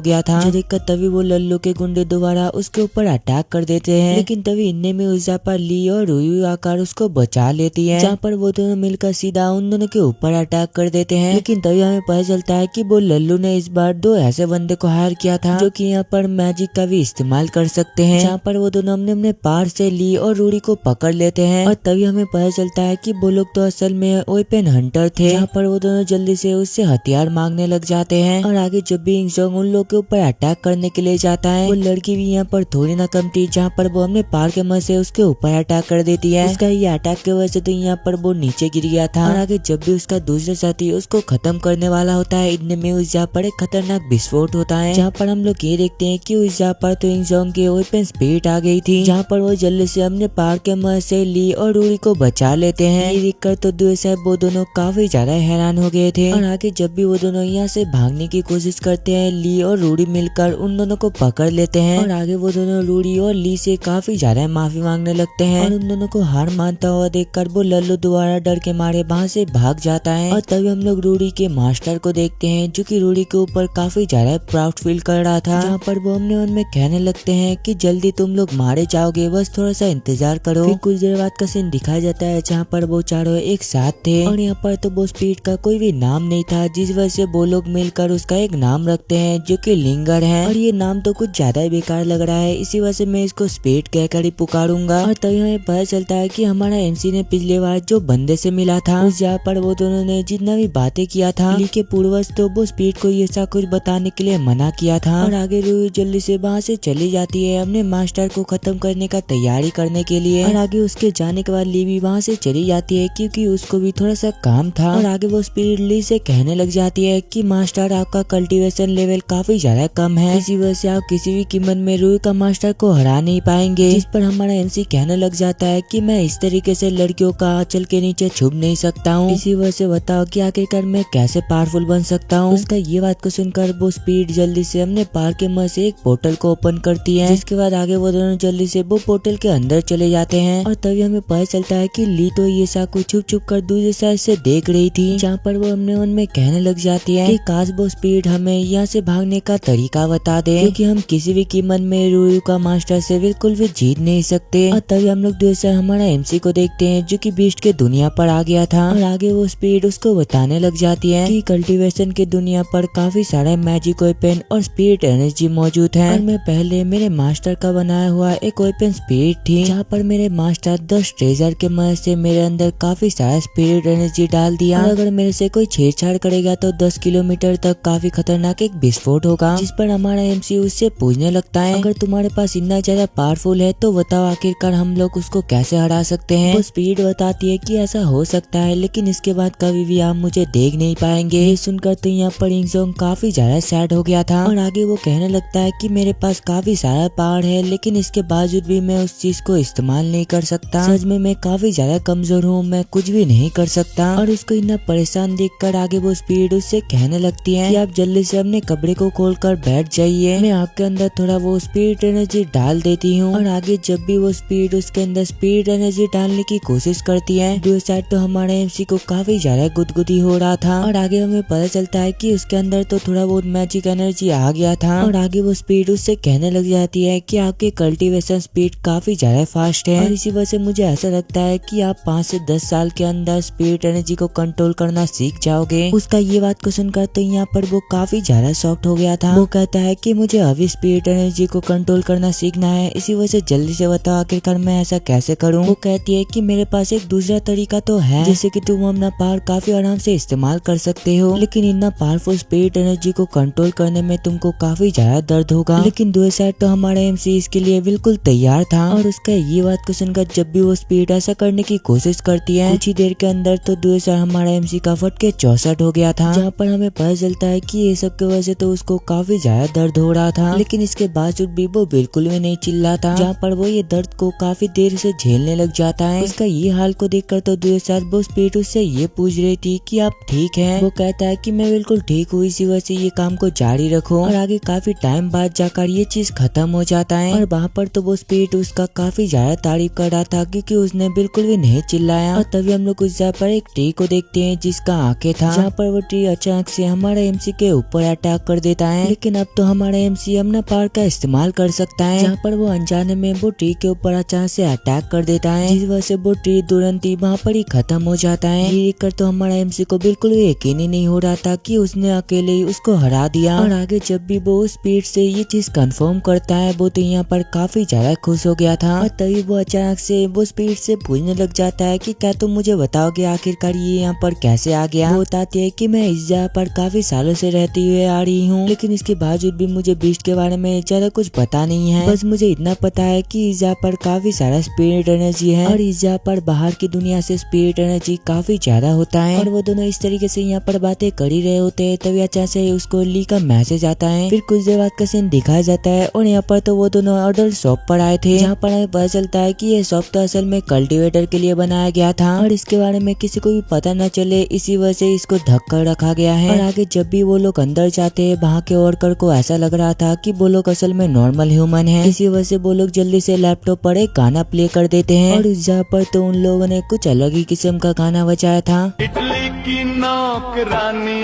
गया था। देखकर तभी वो लल्लू के गुंडे दोबारा उसके ऊपर अटैक कर देते हैं, लेकिन तभी इनने में उस पर ली और रूही आकर उसको बचा लेती है, जहाँ पर वो दोनों मिलकर सीधा उन दोनों के ऊपर अटैक कर देते हैं। लेकिन तभी हमें पता चलता है कि वो लल्लू ने इस बार 2 ऐसे बंदे को हायर किया था जो कि यहाँ पर मैजिक का भी इस्तेमाल कर सकते हैं, जहाँ पर वो दोनों अपने पार से ली और रूही को पकड़ लेते हैं। और तभी हमें पता चलता है कि वो लोग तो असल में वेपन हंटर थे, जहाँ पर वो दोनों जल्दी से उससे हथियार मांगने लग जाते हैं। और आगे जब भी इंगजोंग उन लोग के ऊपर अटैक करने के लिए जाता है वो लड़की भी यहाँ पर थोड़ी ना कम थी, जहाँ पर वो अपने पार के मदद से उसके ऊपर अटैक कर देती है। उसका ये अटैक की वजह से तो यहाँ पर वो नीचे गिर गया था। और आगे जब भी उसका दूसरा साथी उसको खत्म करने वाला होता है इतने में उस जहाँ पर एक खतरनाक विस्फोट होता है, जहाँ पर हम लोग ये देखते हैं कि उस जहाँ पर तो इंगजोंग के वेपन स्पीड आ गई थी, जहाँ पर वो जल्दी से अपने पार के मदद से ली और रूही को बचा लेते हैं। ये देखकर तो दुए साहब वो दोनों काफी ज्यादा हैरान हो गए थे। और आगे जब भी वो दोनों यहाँ से भागने की कोशिश करते हैं, ली और रूडी मिलकर उन दोनों को पकड़ लेते हैं और आगे वो दोनों रूडी और ली से काफी ज्यादा माफी मांगने लगते हैं। और उन दोनों को हार मानता हुआ देखकर वो लल्लू दोबारा डर के मारे वहाँ से भाग जाता है। और तभी हम लोग रूडी के मास्टर को देखते हैं जो कि रूडी के ऊपर काफी ज्यादा प्राउड फील कर रहा था, जहाँ पर वो अपने मन में कहने लगते हैं कि जल्दी तुम लोग मारे जाओगे, बस थोड़ा सा इंतजार करो। फिर कुछ देर बाद का सीन दिखाया जाता है जहाँ पर वो चारों एक साथ थे और यहाँ पर तो वो स्पीड का कोई भी नाम नहीं था, जिस वजह से वो लोग मिलकर उसका एक नाम रखते हैं जो कि लिंगर है। और ये नाम तो कुछ ज्यादा ही बेकार लग रहा है, इसी वजह से मैं इसको स्पीड कहकर ही पुकारूंगा। और तभी हमें पता चलता है कि हमारा एमसी ने पिछले बार जो बंदे से मिला था, उस जगह पर वो दोनों ने जितना भी बातें किया था, ली के पूर्वज तो वो स्पीड को ये ऐसा कुछ बताने के लिए मना किया था। और आगे रूही जल्दी से वहाँ से चली जाती है अपने मास्टर को खत्म करने का तैयारी करने के लिए। और आगे उसके जाने के बाद ली भी वहाँ से चली जाती है क्योंकि उसको भी थोड़ा सा काम था। और आगे वो स्पीड ली से कहने लग जाती है कि मास्टर आपका कल्टीवेशन लेवल काफी ज्यादा कम है, इसी वजह से आप किसी भी कीमत में रूही का मास्टर को हरा नहीं पाएंगे। जिस पर हमारा एमसी कहने लग जाता है कि मैं इस तरीके से लड़कियों का आंचल के नीचे छुप नहीं सकता हूँ, इसी वजह से बताओ कि आखिरकार मैं कैसे पावरफुल बन सकता हूँ। उसका ये बात को सुनकर वो स्पीड जल्दी से अपने पार के मुंह से एक पोर्टल को ओपन करती है, जिसके बाद आगे वो दोनों जल्दी से वो पोर्टल के अंदर चले जाते हैं। और तभी हमें पता चलता है कि ली तो ये सा कुछ छुप छुप कर दूसरे साइड से देख रही थी, जहाँ पर वो अपने मन में कहने लग जाती है कि काश वो स्पीड हमें यहाँ से भागने का तरीका बता दे, क्योंकि हम किसी भी कीमत में रूही का मास्टर से बिल्कुल भी जीत नहीं सकते। और तभी हम लोग दूसरे हमारा एमसी को देखते हैं जो कि बीस्ट के दुनिया पर आ गया था। और आगे वो स्पीड उसको बताने लग जाती है कि कल्टीवेशन की दुनिया पर काफी सारा मैजिक वेपन और स्पिरिट एनर्जी मौजूद है। और मैं पहले मेरे मास्टर का बनाया हुआ एक वेपन स्पिरिट थी, जहाँ पर मेरे मास्टर 10 ट्रेजर के मदद से मेरे अंदर काफी सारा स्पिरिट एनर्जी डाल दिया। और अगर मेरे से कोई छेड़छाड़ करेगा तो 10 किलोमीटर तक काफी खतरनाक एक विस्फोट होगा। जिस पर हमारा एमसी उससे पूछने लगता है अगर तुम्हारे पास इतना ज्यादा पावरफुल है तो बताओ आखिरकार हम लोग उसको कैसे हरा सकते हैं। वो स्पीड बताती है कि ऐसा हो सकता है, लेकिन इसके बाद कभी भी आप मुझे देख नहीं पाएंगे। ये सुनकर तो यहाँ पर इंसोंग काफी ज्यादा सैड हो गया था। और आगे वो कहने लगता है कि मेरे पास काफी सारा पावर है, लेकिन इसके बावजूद भी मैं उस चीज को इस्तेमाल नहीं कर सकता। सच में मैं काफी ज्यादा कमजोर हूँ, मैं कुछ भी नहीं कर सकता। और उसको इतना परेशान देखकर आगे वो स्पीड उससे कहने लगती है कि आप जल्दी से अपने कपड़े को खोलकर बैठ जाइए, मैं आपके अंदर थोड़ा वो स्पिरिट एनर्जी डाल देती हूँ। और आगे जब भी वो स्पीड उसके अंदर स्पिरिट एनर्जी डालने की कोशिश करती है, दूसरी साइड तो हमारे एमसी को काफी ज्यादा गुदगुदी हो रहा था। और आगे हमें पता चलता है कि उसके अंदर तो थोड़ा बहुत मैजिक एनर्जी आ गया था। और आगे वो स्पीड उससे कहने लग जाती है कि आपके कल्टीवेशन स्पीड काफी ज्यादा फास्ट है, और इसी वजह से मुझे ऐसा लगता है कि आप 5 से 10 साल के अंदर स्पिरिट एनर्जी को कंट्रोल करना सीख जाओगे। उसका ये बात को सुनकर तो यहाँ पर वो काफी ज्यादा शॉक्ड हो गया था। वो कहता है कि मुझे अभी स्पिरिट एनर्जी को कंट्रोल करना सीखना है, इसी वजह से जल्दी से बताओ आखिरकार मैं ऐसा कैसे करूँ। वो कहती है कि मेरे पास एक दूसरा तरीका तो है, जैसे कि तुम अपना पावर काफी आराम से इस्तेमाल कर सकते हो, लेकिन इतना पावरफुल स्पिरिट एनर्जी को कंट्रोल करने में तुमको काफी ज्यादा दर्द होगा। लेकिन दूसरी साइड तो हमारा एमसी इसके लिए बिल्कुल तैयार था। और उसका ये बात को सुनकर जब भी वो स्पीड ऐसा करने की कोशिश करती है, कुछ ही देर के अंदर तो दूसरी साइड हमारा एमसी का फट के 64 हो गया था, जहाँ पर हमें पता चलता है कि ये सब की वजह से तो उसको काफी ज्यादा दर्द हो रहा था, लेकिन इसके बावजूद भी वो बिल्कुल भी नहीं चिल्लाता, जहाँ पर वो ये दर्द को काफी देर से झेलने लग जाता है। उसका ये हाल को देखकर तो दूसरे साथ वो स्पीड उससे ये पूछ रही थी कि आप ठीक हैं। वो कहता है कि मैं बिल्कुल ठीक हूँ, इसी वजह से ये काम को जारी रखो। और आगे काफी टाइम बाद जाकर ये चीज खत्म हो जाता है। और वहाँ पर तो वो स्पीड उसका काफी ज्यादा तारीफ कर रहा था क्योंकि उसने बिल्कुल भी नहीं चिल्लाया। और तभी हम लोग उस जगह पर एक ट्री को देखते हैं जिसका आंखें था, जहाँ पर वो ट्री अचानक से हमारा एमसी के ऊपर अटैक कर देता है। लेकिन अब तो हमारा एमसी अपना पावर का इस्तेमाल कर सकता है, जहाँ पर वो अनजाने में वो ट्री के ऊपर अचानक से अटैक कर देता है, जिस वजह से वो ट्री तुरंत ही वहाँ पर ही खत्म हो जाता है। ये देखकर तो हमारा एमसी को बिल्कुल भी यकीन ही नहीं हो रहा था कि उसने अकेले ही उसको हरा दिया। और आगे जब भी वो स्पीड से ये चीज कंफर्म करता है, वो तो यहाँ पर काफी ज्यादा खुश हो गया था। और तभी वो अचानक से वो स्पीड से पूछने लग जाता है कि क्या तुम मुझे बताओगे आखिरकार ये यहाँ पर कैसे आ गया। वो बताती है कि मैं इस जगह पर काफी सालों से रहती हुए आ रही हूँ, लेकिन इसके बावजूद भी मुझे बीस्ट के बारे में ज्यादा कुछ पता नहीं है। बस मुझे इतना पता है कि इस जगह पर काफी सारा स्पिरिट एनर्जी है, और इस जगह पर बाहर की दुनिया से स्पिरिट एनर्जी काफी ज्यादा होता है। और वो दोनों इस तरीके से यहाँ पर बातें कर ही रहे होते हैं, तभी अचानक से उसको ली का मैसेज आता है। फिर कुछ देर बाद का सीन दिखाया जाता है, और यहाँ पर तो वो दोनों अडल्ट शॉप पर आए थे, जहाँ पर हमें पता चलता है कि ये शॉप तो असल में कल्टीवेटर के लिए बनाया गया था। था और इसके बारे में किसी को भी पता न चले, इसी वजह से इसको ढक कर रखा गया है। और आगे जब भी वो लोग अंदर जाते हैं, वहाँ के वर्कर को ऐसा लग रहा था कि वो लोग असल में नॉर्मल ह्यूमन है। इसी वजह से वो लोग जल्दी से लैपटॉप पर एक गाना प्ले कर देते हैं और उस जगह पर तो उन लोगों ने कुछ अलग ही किस्म का गाना बजाया था। इटली की नौकरानी,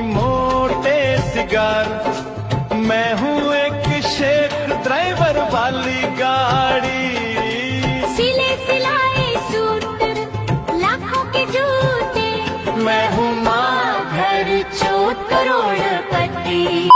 मोटे सिगार, मैं हूँ एक शेख ड्राइवर वाली गाड़ी, सिले सिलाए सूट, लाखों के जूते, मैं हूँ माँ घर चौथ करोड़पति।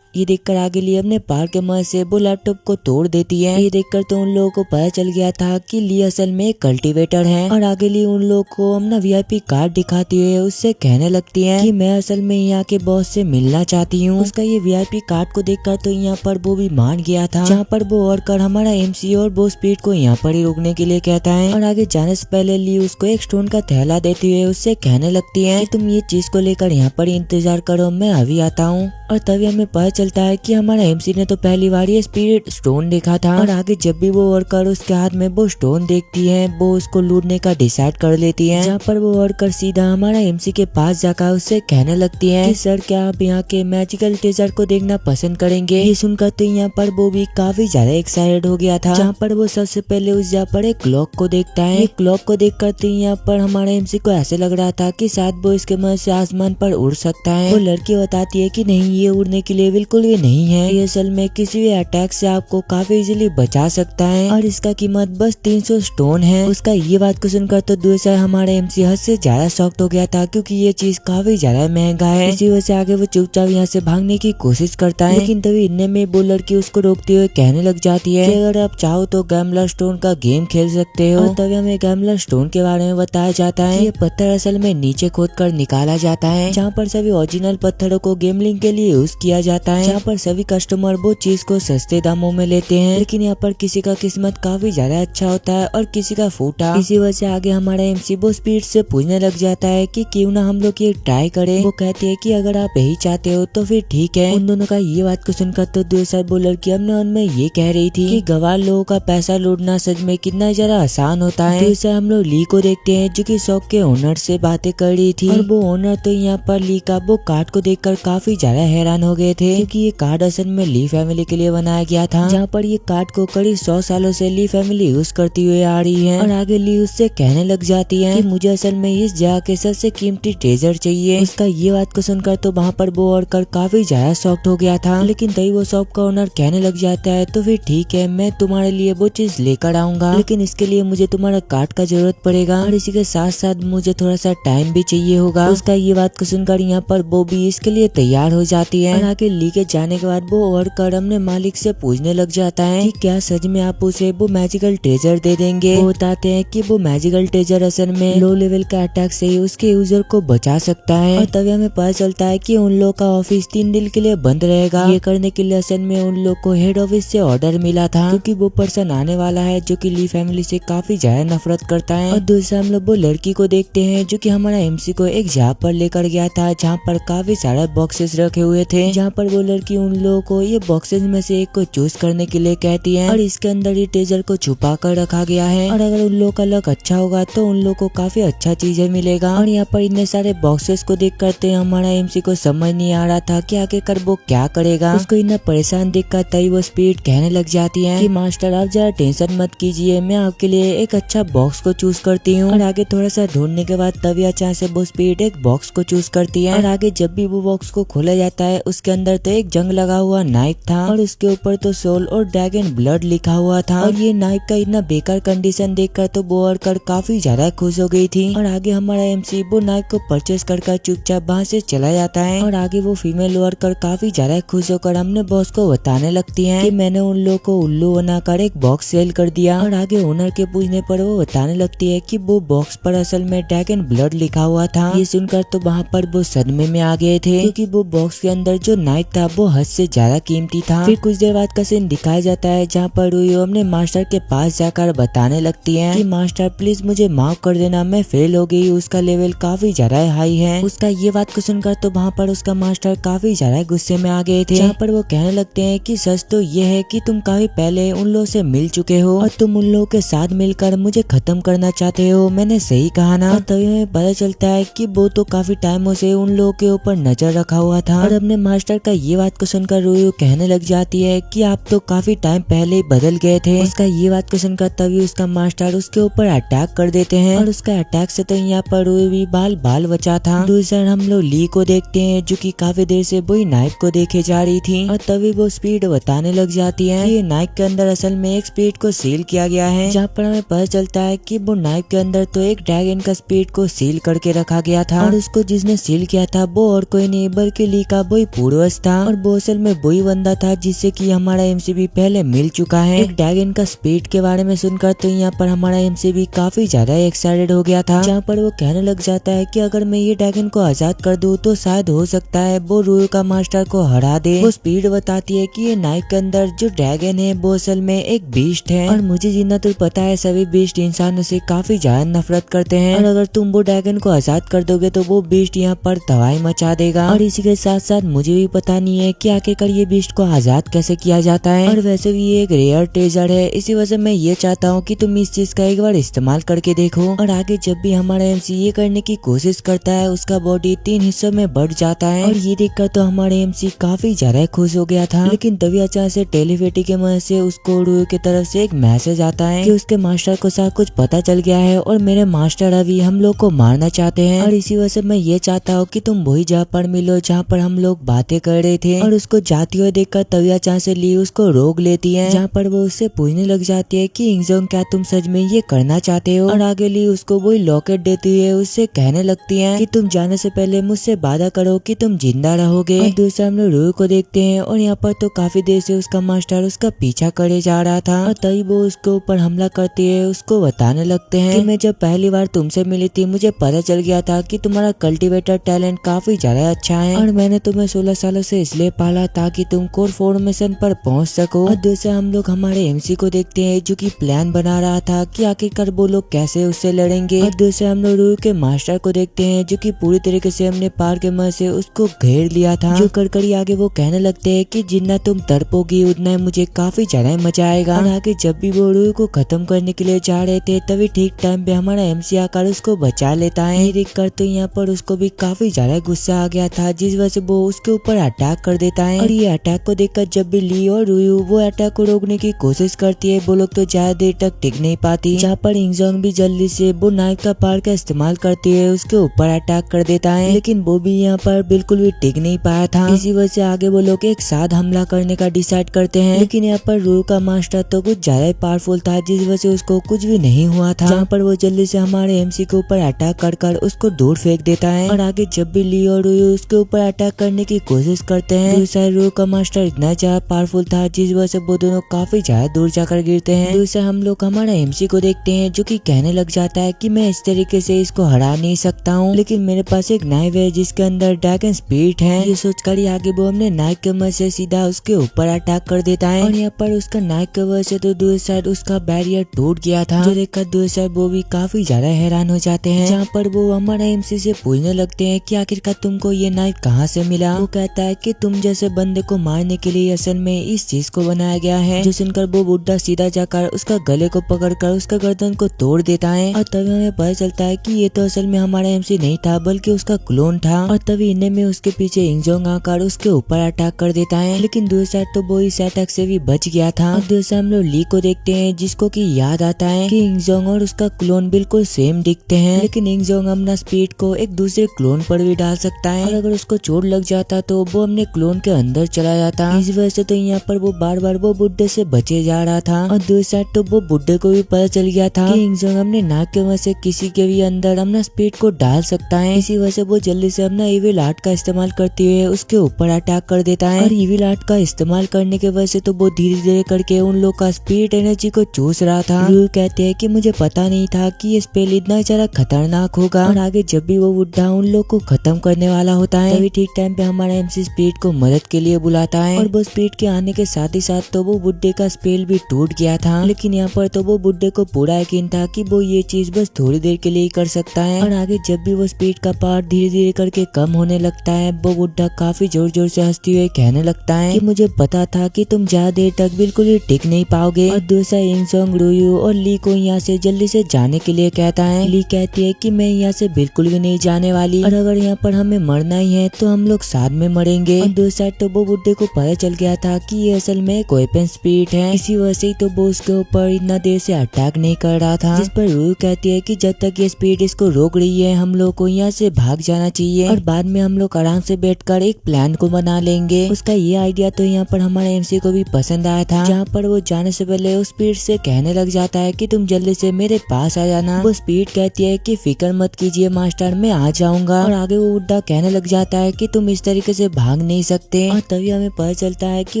ये देखकर आगे ली अपने पार के मदद से वो लैपटॉप को तोड़ देती है। ये देखकर तो उन लोगों को पता चल गया था कि ली असल में एक कल्टीवेटर है और आगे ली उन लोगों को अपना वीआईपी कार्ड दिखाती हुए उससे कहने लगती है कि मैं असल में यहाँ के बॉस से मिलना चाहती हूँ। उसका ये वीआईपी कार्ड को देखकर तो यहाँ पर वो भी मान गया था, जहाँ पर वो वर्कर हमारा एमसी और वो स्पीड को यहाँ पर ही रोकने के लिए कहता है। और आगे जाने से पहले ली उसको एक स्टोन का थैला देती हुए उससे कहने लगती है कि तुम ये चीज को लेकर यहाँ पर इंतजार करो, मैं अभी आता हूँ। और तभी हमें पता चलता है कि हमारा एमसी ने तो पहली बार ये स्पिरिट स्टोन देखा था और आगे जब भी वो वर्कर उसके हाथ में वो स्टोन देखती है, वो उसको लूटने का डिसाइड कर लेती है, जहाँ पर वो वर्कर सीधा हमारा एमसी के पास जाकर उससे कहने लगती है कि सर क्या आप यहाँ के मैजिकल ट्रेजर को देखना पसंद करेंगे। ये सुनकर तो यहाँ पर वो भी काफी ज्यादा एक्साइटेड हो गया था, जहाँ पर वो सबसे पहले उस जगह पर एक क्लॉक को देखता है। ये क्लॉक को देख कर तो यहाँ पर हमारा एमसी को ऐसे लग रहा था कि शायद वो इसके मदद से आसमान पर उड़ सकता है। वो लड़की बताती है कि नहीं, ये उड़ने के लिए बिल्कुल भी नहीं है, ये असल में किसी भी अटैक से आपको काफी इजीली बचा सकता है और इसका कीमत बस 300 स्टोन है। उसका ये बात को सुनकर तो दूसरा हमारा एमसी हद से ज्यादा शॉक्ड हो गया था, क्योंकि ये चीज काफी ज्यादा महंगा है। इसी वजह से आगे वो चुपचाप यहाँ से भागने की कोशिश करता है, लेकिन तभी इतने में वो लड़की उसको रोकते हुए कहने लग जाती है कि अगर आप चाहो तो गैमलर स्टोन का गेम खेल सकते हो। और तभी हमें गैमलर स्टोन के बारे में बताया जाता है। ये पत्थर असल में नीचे खोद कर निकाला जाता है, जहाँ पर सभी ओरिजिनल पत्थरों को गेमलिंग के लिए यूज किया जाता है, जहाँ पर सभी कस्टमर वो चीज को सस्ते दामों में लेते हैं। लेकिन यहाँ पर किसी का किस्मत काफी ज्यादा अच्छा होता है और किसी का फूटा। इसी वजह से आगे हमारा एमसी वो स्पीड से पूछने लग जाता है कि क्यों ना हम लोग ये ट्राई करें। वो कहती है कि अगर आप यही चाहते हो तो फिर ठीक है। उन दोनों का ये बात को सुनकर तो दूसरा वो लड़की अपने मन में ये कह रही थी कि गवार लोगों का पैसा लूटना सच में कितना ज्यादा आसान होता है। दूसरा हम लोग ली को देखते हैं जो कि शॉप के ओनर से बातें कर रही थी और वो ओनर तो यहाँ पर ली का वो कार्ड को देखकर काफी ज्यादा हैरान हो गए थे, क्योंकि ये कार्ड असल में ली फैमिली के लिए बनाया गया था, जहाँ पर ये कार्ड को करीब 100 सालों से ली फैमिली यूज करती हुई आ रही है। और आगे ली उससे कहने लग जाती है कि मुझे असल में इस जगह के सबसे कीमती ट्रेजर चाहिए। उसका ये बात को सुनकर तो वहाँ पर वो वर्कर काफी ज्यादा शॉक्ड हो गया था, लेकिन तभी वो शॉप का ओनर कहने लग जाता है तो फिर ठीक है, मैं तुम्हारे लिए वो चीज लेकर आऊंगा, लेकिन इसके लिए मुझे तुम्हारा कार्ड का जरूरत पड़ेगा और इसी के साथ साथ मुझे थोड़ा सा टाइम भी चाहिए होगा। उसका ये बात को सुनकर यहाँ पर वो भी इसके लिए तैयार हो जाती है। और आगे ली के जाने के बाद वो वर्कर अपने मालिक से पूछने लग जाता है कि क्या सच में आप उसे वो मैजिकल ट्रेजर दे देंगे। वो बताते हैं कि वो मैजिकल ट्रेजर असल में लो लेवल का अटैक से ही उसके यूजर को बचा सकता है। और तभी हमें पता चलता है कि उन लोग का ऑफिस 3 दिन के लिए बंद रहेगा। ये करने के लिए असल में उन लोग को हेड ऑफिस से ऑर्डर मिला था, क्योंकि वो पर्सन आने वाला है जो कि ली फैमिली से काफी ज्यादा नफरत करता है। और दूसरा हम लोग वो लड़की को देखते हैं जो कि हमारा एमसी को एक जगह पर लेकर गया था, जहाँ पर काफी सारे बॉक्सेस रखे हुए थे, जहाँ पर वो लड़की उन लोगों को ये बॉक्सेस में से एक को चूज करने के लिए कहती है और इसके अंदर ही ट्रेजर को छुपा कर रखा गया है। और अगर उन लोगों का लक अच्छा होगा तो उन लोगों को काफी अच्छा चीजें मिलेगा। और यहाँ पर इतने सारे बॉक्सेस को देख करते हमारा एमसी को समझ नहीं आ रहा था कि आगे कर वो क्या करेगा। उसको इतना परेशान देख कर तभी वो स्पीड कहने लग जाती है कि मास्टर आप जरा टेंशन मत कीजिए, मैं आपके लिए एक अच्छा बॉक्स को चूज करती हूँ। और आगे थोड़ा सा ढूंढने के बाद तभी अचानक से वो स्पीड एक बॉक्स को चूज करती है। और आगे जब भी वो बॉक्स को खोला जाता है उसके अंदर तो एक जंग लगा हुआ नाइफ था और उसके ऊपर तो सोल और ड्रैगन ब्लड लिखा हुआ था। और ये नाइफ का इतना बेकार कंडीशन देखकर तो वो वर्कर काफी ज्यादा खुश हो गई थी। और आगे हमारा एमसी वो नाइफ को परचेस कर चुपचाप वहाँ से चला जाता है। और आगे वो फीमेल वर्कर काफी ज्यादा खुश होकर हमने बॉस को बताने लगती है कि मैंने उन लोगों को उल्लू बनाकर एक बॉक्स सेल कर दिया। और आगे ओनर के पूछने पर वो बताने लगती है कि वो बॉक्स पर असल में ड्रैगन ब्लड लिखा हुआ था। ये सुनकर तो वहाँ पर वो सदमे में आ गए थे, क्योंकि वो बॉक्स के अंदर जो नाइफ था था वो हद से ज्यादा कीमती था। फिर कुछ देर बाद का सीन दिखाया जाता है जहाँ पर रुयो अपने मास्टर के पास जाकर बताने लगती है कि मास्टर प्लीज मुझे माफ कर देना, मैं फेल हो गई, उसका लेवल काफी ज्यादा हाई है। उसका ये बात को सुनकर तो वहाँ पर उसका मास्टर काफी ज्यादा गुस्से में आ गए थे, जहाँ पर वो कहने लगते हैं कि सच तो ये है कि तुम काफी पहले उन लोगों से मिल चुके हो और तुम उन लोगों के साथ मिलकर मुझे खत्म करना चाहते हो, मैंने सही कहा ना। और तभी हमें पता चलता है कि वो तो काफी टाइमों से उन लोगों के ऊपर नजर रखा हुआ था और अपने मास्टर का ये बात को सुनकर रुयो कहने लग जाती है कि आप तो काफी टाइम पहले ही बदल गए थे। उसका ये बात को सुनकर तभी उसका मास्टर उसके ऊपर अटैक कर देते हैं और उसका अटैक से तो यहाँ पर रुयो भी बाल बचा था। दूसरी हम लोग ली को देखते हैं जो कि काफी देर से वही नाइफ को देखे जा रही थी और तभी वो स्पीड बताने लग जाती है। ये नाइफ के अंदर असल में एक स्पीड को सील किया गया है, जहाँ पर हमें पता चलता है कि वो नाइफ के अंदर तो एक ड्रैगन का स्पीड को सील करके रखा गया था और उसको जिसने सील किया था वो और कोई नहीं बल्कि ली का वही पूर्वज था और वो असल में वही बंदा था जिससे कि हमारा एमसीबी पहले मिल चुका है। एक ड्रैगन का स्पीड के बारे में सुनकर तो यहाँ पर हमारा एमसीबी काफी ज्यादा एक्साइटेड हो गया था, जहाँ पर वो कहने लग जाता है कि अगर मैं ये ड्रैगन को आजाद कर दूं तो शायद हो सकता है वो रुयो का मास्टर को हरा दे। वो स्पीड बताती है कि ये नाइफ के अंदर जो ड्रैगन है वो असल में एक बीस्ट है और मुझे जितना तो पता है सभी बीस्ट इंसानों से काफी ज्यादा नफरत करते हैं और अगर तुम वो ड्रैगन को आजाद कर दोगे तो वो बीस्ट यहाँ पर तबाही मचा देगा। और इसी के साथ साथ मुझे भी पता नहीं है कि आखिरकार ये बीस्ट को आजाद कैसे किया जाता है और वैसे भी ये एक रेयर ट्रेजर है, इसी वजह मैं ये चाहता हूँ कि तुम इस चीज का एक बार इस्तेमाल करके देखो। और आगे जब भी हमारा एमसी ये करने की कोशिश करता है उसका बॉडी 3 हिस्सों में बढ़ जाता है और ये देखकर तो हमारे एमसी काफी ज्यादा खुश हो गया था। लेकिन तभी अचानक से टेलीपेटी के मदद से उसको रुयो की तरफ से एक मैसेज आता है कि उसके मास्टर को साथ कुछ पता चल गया है और मेरे मास्टर अभी हम लोग को मारना चाहते हैं और इसी वजह से मैं ये चाहता हूँ कि तुम वही जगह पर मिलो जहाँ पर हम लोग बातें कर रहे थे। और उसको जाती हुए देखकर तभी अचानक से ली उसको रोक लेती है, जहाँ पर वो उससे पूछने लग जाती है कि इंजोंग क्या तुम सच में ये करना चाहते हो। और आगे ली उसको वही लॉकेट देती है, उससे कहने लगती है कि तुम जाने से पहले मुझसे वादा करो कि तुम जिंदा रहोगे। और दूसरा हम लोग रुयो को देखते हैं और यहाँ पर तो काफी देर से उसका मास्टर उसका पीछा करे जा रहा था और तभी वो उसके ऊपर हमला करती है। उसको बताने लगते हैं कि मैं जब पहली बार तुमसे मिली थी मुझे पता चल गया था कि तुम्हारा कल्टीवेटर टैलेंट काफी ज्यादा अच्छा है और मैंने तुम्हें 16 सालों से इसलिए पाला ताकि तुम कोर फॉर्मेशन पर पहुंच सको। और दूसरा हम लोग हमारे एमसी को देखते हैं जो कि प्लान बना रहा था कि आखिरकार वो लोग कैसे उससे लड़ेंगे। और दूसरे हम लोग रुयो के मास्टर को देखते हैं जो कि पूरी तरीके से हमने पार के मदद से उसको घेर लिया था। जो कड़कड़ी आगे वो कहने लगते हैं कि जितना तुम तड़पोगी उतना ही मुझे काफी ज्यादा मजा आएगा। और आगे जब भी वो रुयो को खत्म करने के लिए जा रहे थे तभी ठीक टाइम पे हमारा एमसी आकर उसको बचा लेता है। ये देखकर तो यहाँ पर उसको भी काफी ज्यादा गुस्सा आ गया था जिस वजह से वो उसके ऊपर अटैक कर देता है। और ये अटैक को देखकर जब भी ली और रुयो वो अटैक को रोकने की कोशिश करती है वो लोग तो ज्यादा देर तक टिक नहीं पाती, जहाँ पर इंजोंग भी जल्दी से वो नाइफ का पार का इस्तेमाल करती है उसके ऊपर अटैक कर देता है, लेकिन वो भी यहाँ पर बिल्कुल भी टिक नहीं पाया था। इसी वजह से आगे वो लोग एक साथ हमला करने का डिसाइड करते हैं, लेकिन यहाँ पर रुयो का मास्टर तो कुछ ज्यादा ही पावरफुल था जिस वजह से उसको कुछ भी नहीं हुआ था, जहाँ पर वो जल्दी से हमारे एमसी के ऊपर अटैक कर उसको दूर फेंक देता है। और आगे जब भी ली और रुयो उसके ऊपर अटैक करने की कोशिश करते हैं दूसरा रुयो का मास्टर इतना ज्यादा पावरफुल था जिस वजह से वो दोनों काफी ज्यादा दूर जाकर गिरते हैं। दूसरा हम लोग हमारा एमसी को देखते हैं जो कि कहने लग जाता है कि मैं इस तरीके से इसको हरा नहीं सकता हूँ, लेकिन मेरे पास एक नाइफ है जिसके अंदर ड्रैगन स्पिरिट है। ये सोचकर ही आगे वो हमने नाइफ के मदद से सीधा उसके ऊपर अटैक कर देता है और यहाँ पर उसका नाइफ के वजह से तो दूसरी साइड उसका बैरियर टूट गया था, जो देखकर दूसरी साइड वो भी काफी ज्यादा हैरान हो जाते हैं, जहाँ पर वो हमारा एमसी से पूछने लगते हैं कि आखिरकार तुमको ये नाइफ कहाँ से मिला। वो कहता है कि तुम जैसे बंदे को मारने के लिए असल में इस चीज को बनाया गया है। जो सुनकर वो बुड्ढा सीधा जाकर उसका गले को पकड़कर उसका गर्दन को तोड़ देता है और तभी हमें पता चलता है कि ये तो असल में हमारा एमसी नहीं था बल्कि उसका क्लोन था। और तभी इन्हें में उसके पीछे इंजोंग आकर उसके ऊपर अटैक कर देता है, लेकिन दूसरी साइड तो वो इस अटैक से भी बच गया था। और दूसरा हम लोग ली को देखते हैं जिसको कि याद आता है कि इंजोंग और उसका क्लोन बिल्कुल सेम दिखते हैं, लेकिन इंजोंग अपना स्पीड को एक दूसरे क्लोन पर भी डाल सकता है और अगर उसको चोट लग जाता तो वो अपने क्लोन के अंदर चला जाता। इस वजह से तो यहाँ पर वो बार बार वो बुड्ढे से बचे जा रहा था। और दूसरी साइड तो वो बुड्ढे को भी पता चल गया था कि इंजोंग अपने नाक के वजह से किसी के भी अंदर अपना स्पीड को डाल सकता है। इसी वजह से वो जल्दी से अपना इविल आर्ट का इस्तेमाल करते हुए उसके ऊपर अटैक कर देता है और इविल आर्ट का इस्तेमाल करने के वजह से तो वो धीरे धीरे करके उन लोग का स्पीड एनर्जी को चूस रहा था। रुयो कहते हैं कि मुझे पता नहीं था कि ये स्पेल इतना ज्यादा खतरनाक होगा। और आगे जब भी वो बुड्ढा उन लोग को खत्म करने वाला होता है तभी ठीक टाइम पे हमारा एमसी स्पीड स्पीड को मदद के लिए बुलाता है और वो स्पीड के आने के साथ ही साथ तो वो बुड्ढे का स्पेल भी टूट गया था। लेकिन यहाँ पर तो वो बुड्ढे को पूरा यकीन था कि वो ये चीज बस थोड़ी देर के लिए ही कर सकता है। और आगे जब भी वो स्पीड का पावर धीरे धीरे करके कम होने लगता है, वो बुड्ढा काफी जोर जोर से हंसते हुए कहने लगता है कि मुझे पता था कि तुम ज्यादा देर तक बिल्कुल ही टिक नहीं पाओगे। और दूसरा इंसोंग, रुयू और ली को यहाँ से जल्दी से जाने के लिए कहता है। ली कहती है कि मैं यहाँ से बिल्कुल भी नहीं जाने वाली और अगर यहाँ पर हमें मरना ही है तो हम लोग साथ में मरेंगे। और दूसरा तो वो बुड्ढे को पता चल गया था कि ये असल में एक वेपन स्पीड है, इसी वजह से तो वो उसके ऊपर इतना देर से अटैक नहीं कर रहा था। जिस पर रुयू कहती है कि जब तक ये स्पीड इसको रोक रही है हम लोग को यहाँ से भाग जाना चाहिए और बाद में हम लोग आराम से बैठकर एक प्लान को बना लेंगे। उसका ये आइडिया तो यहाँ पर हमारे एमसी को भी पसंद आया था, जहाँ पर वो जाने से पहले उस स्पीड से कहने लग जाता है कि तुम जल्दी से मेरे पास आ जाना। वो स्पीड कहती है कि फिक्र मत कीजिए मास्टर, मैं आ जाऊंगा। और आगे वो बुड्ढा कहने लग जाता है कि तुम इस तरीके से भाग नहीं सकते। और तभी हमें पता चलता है कि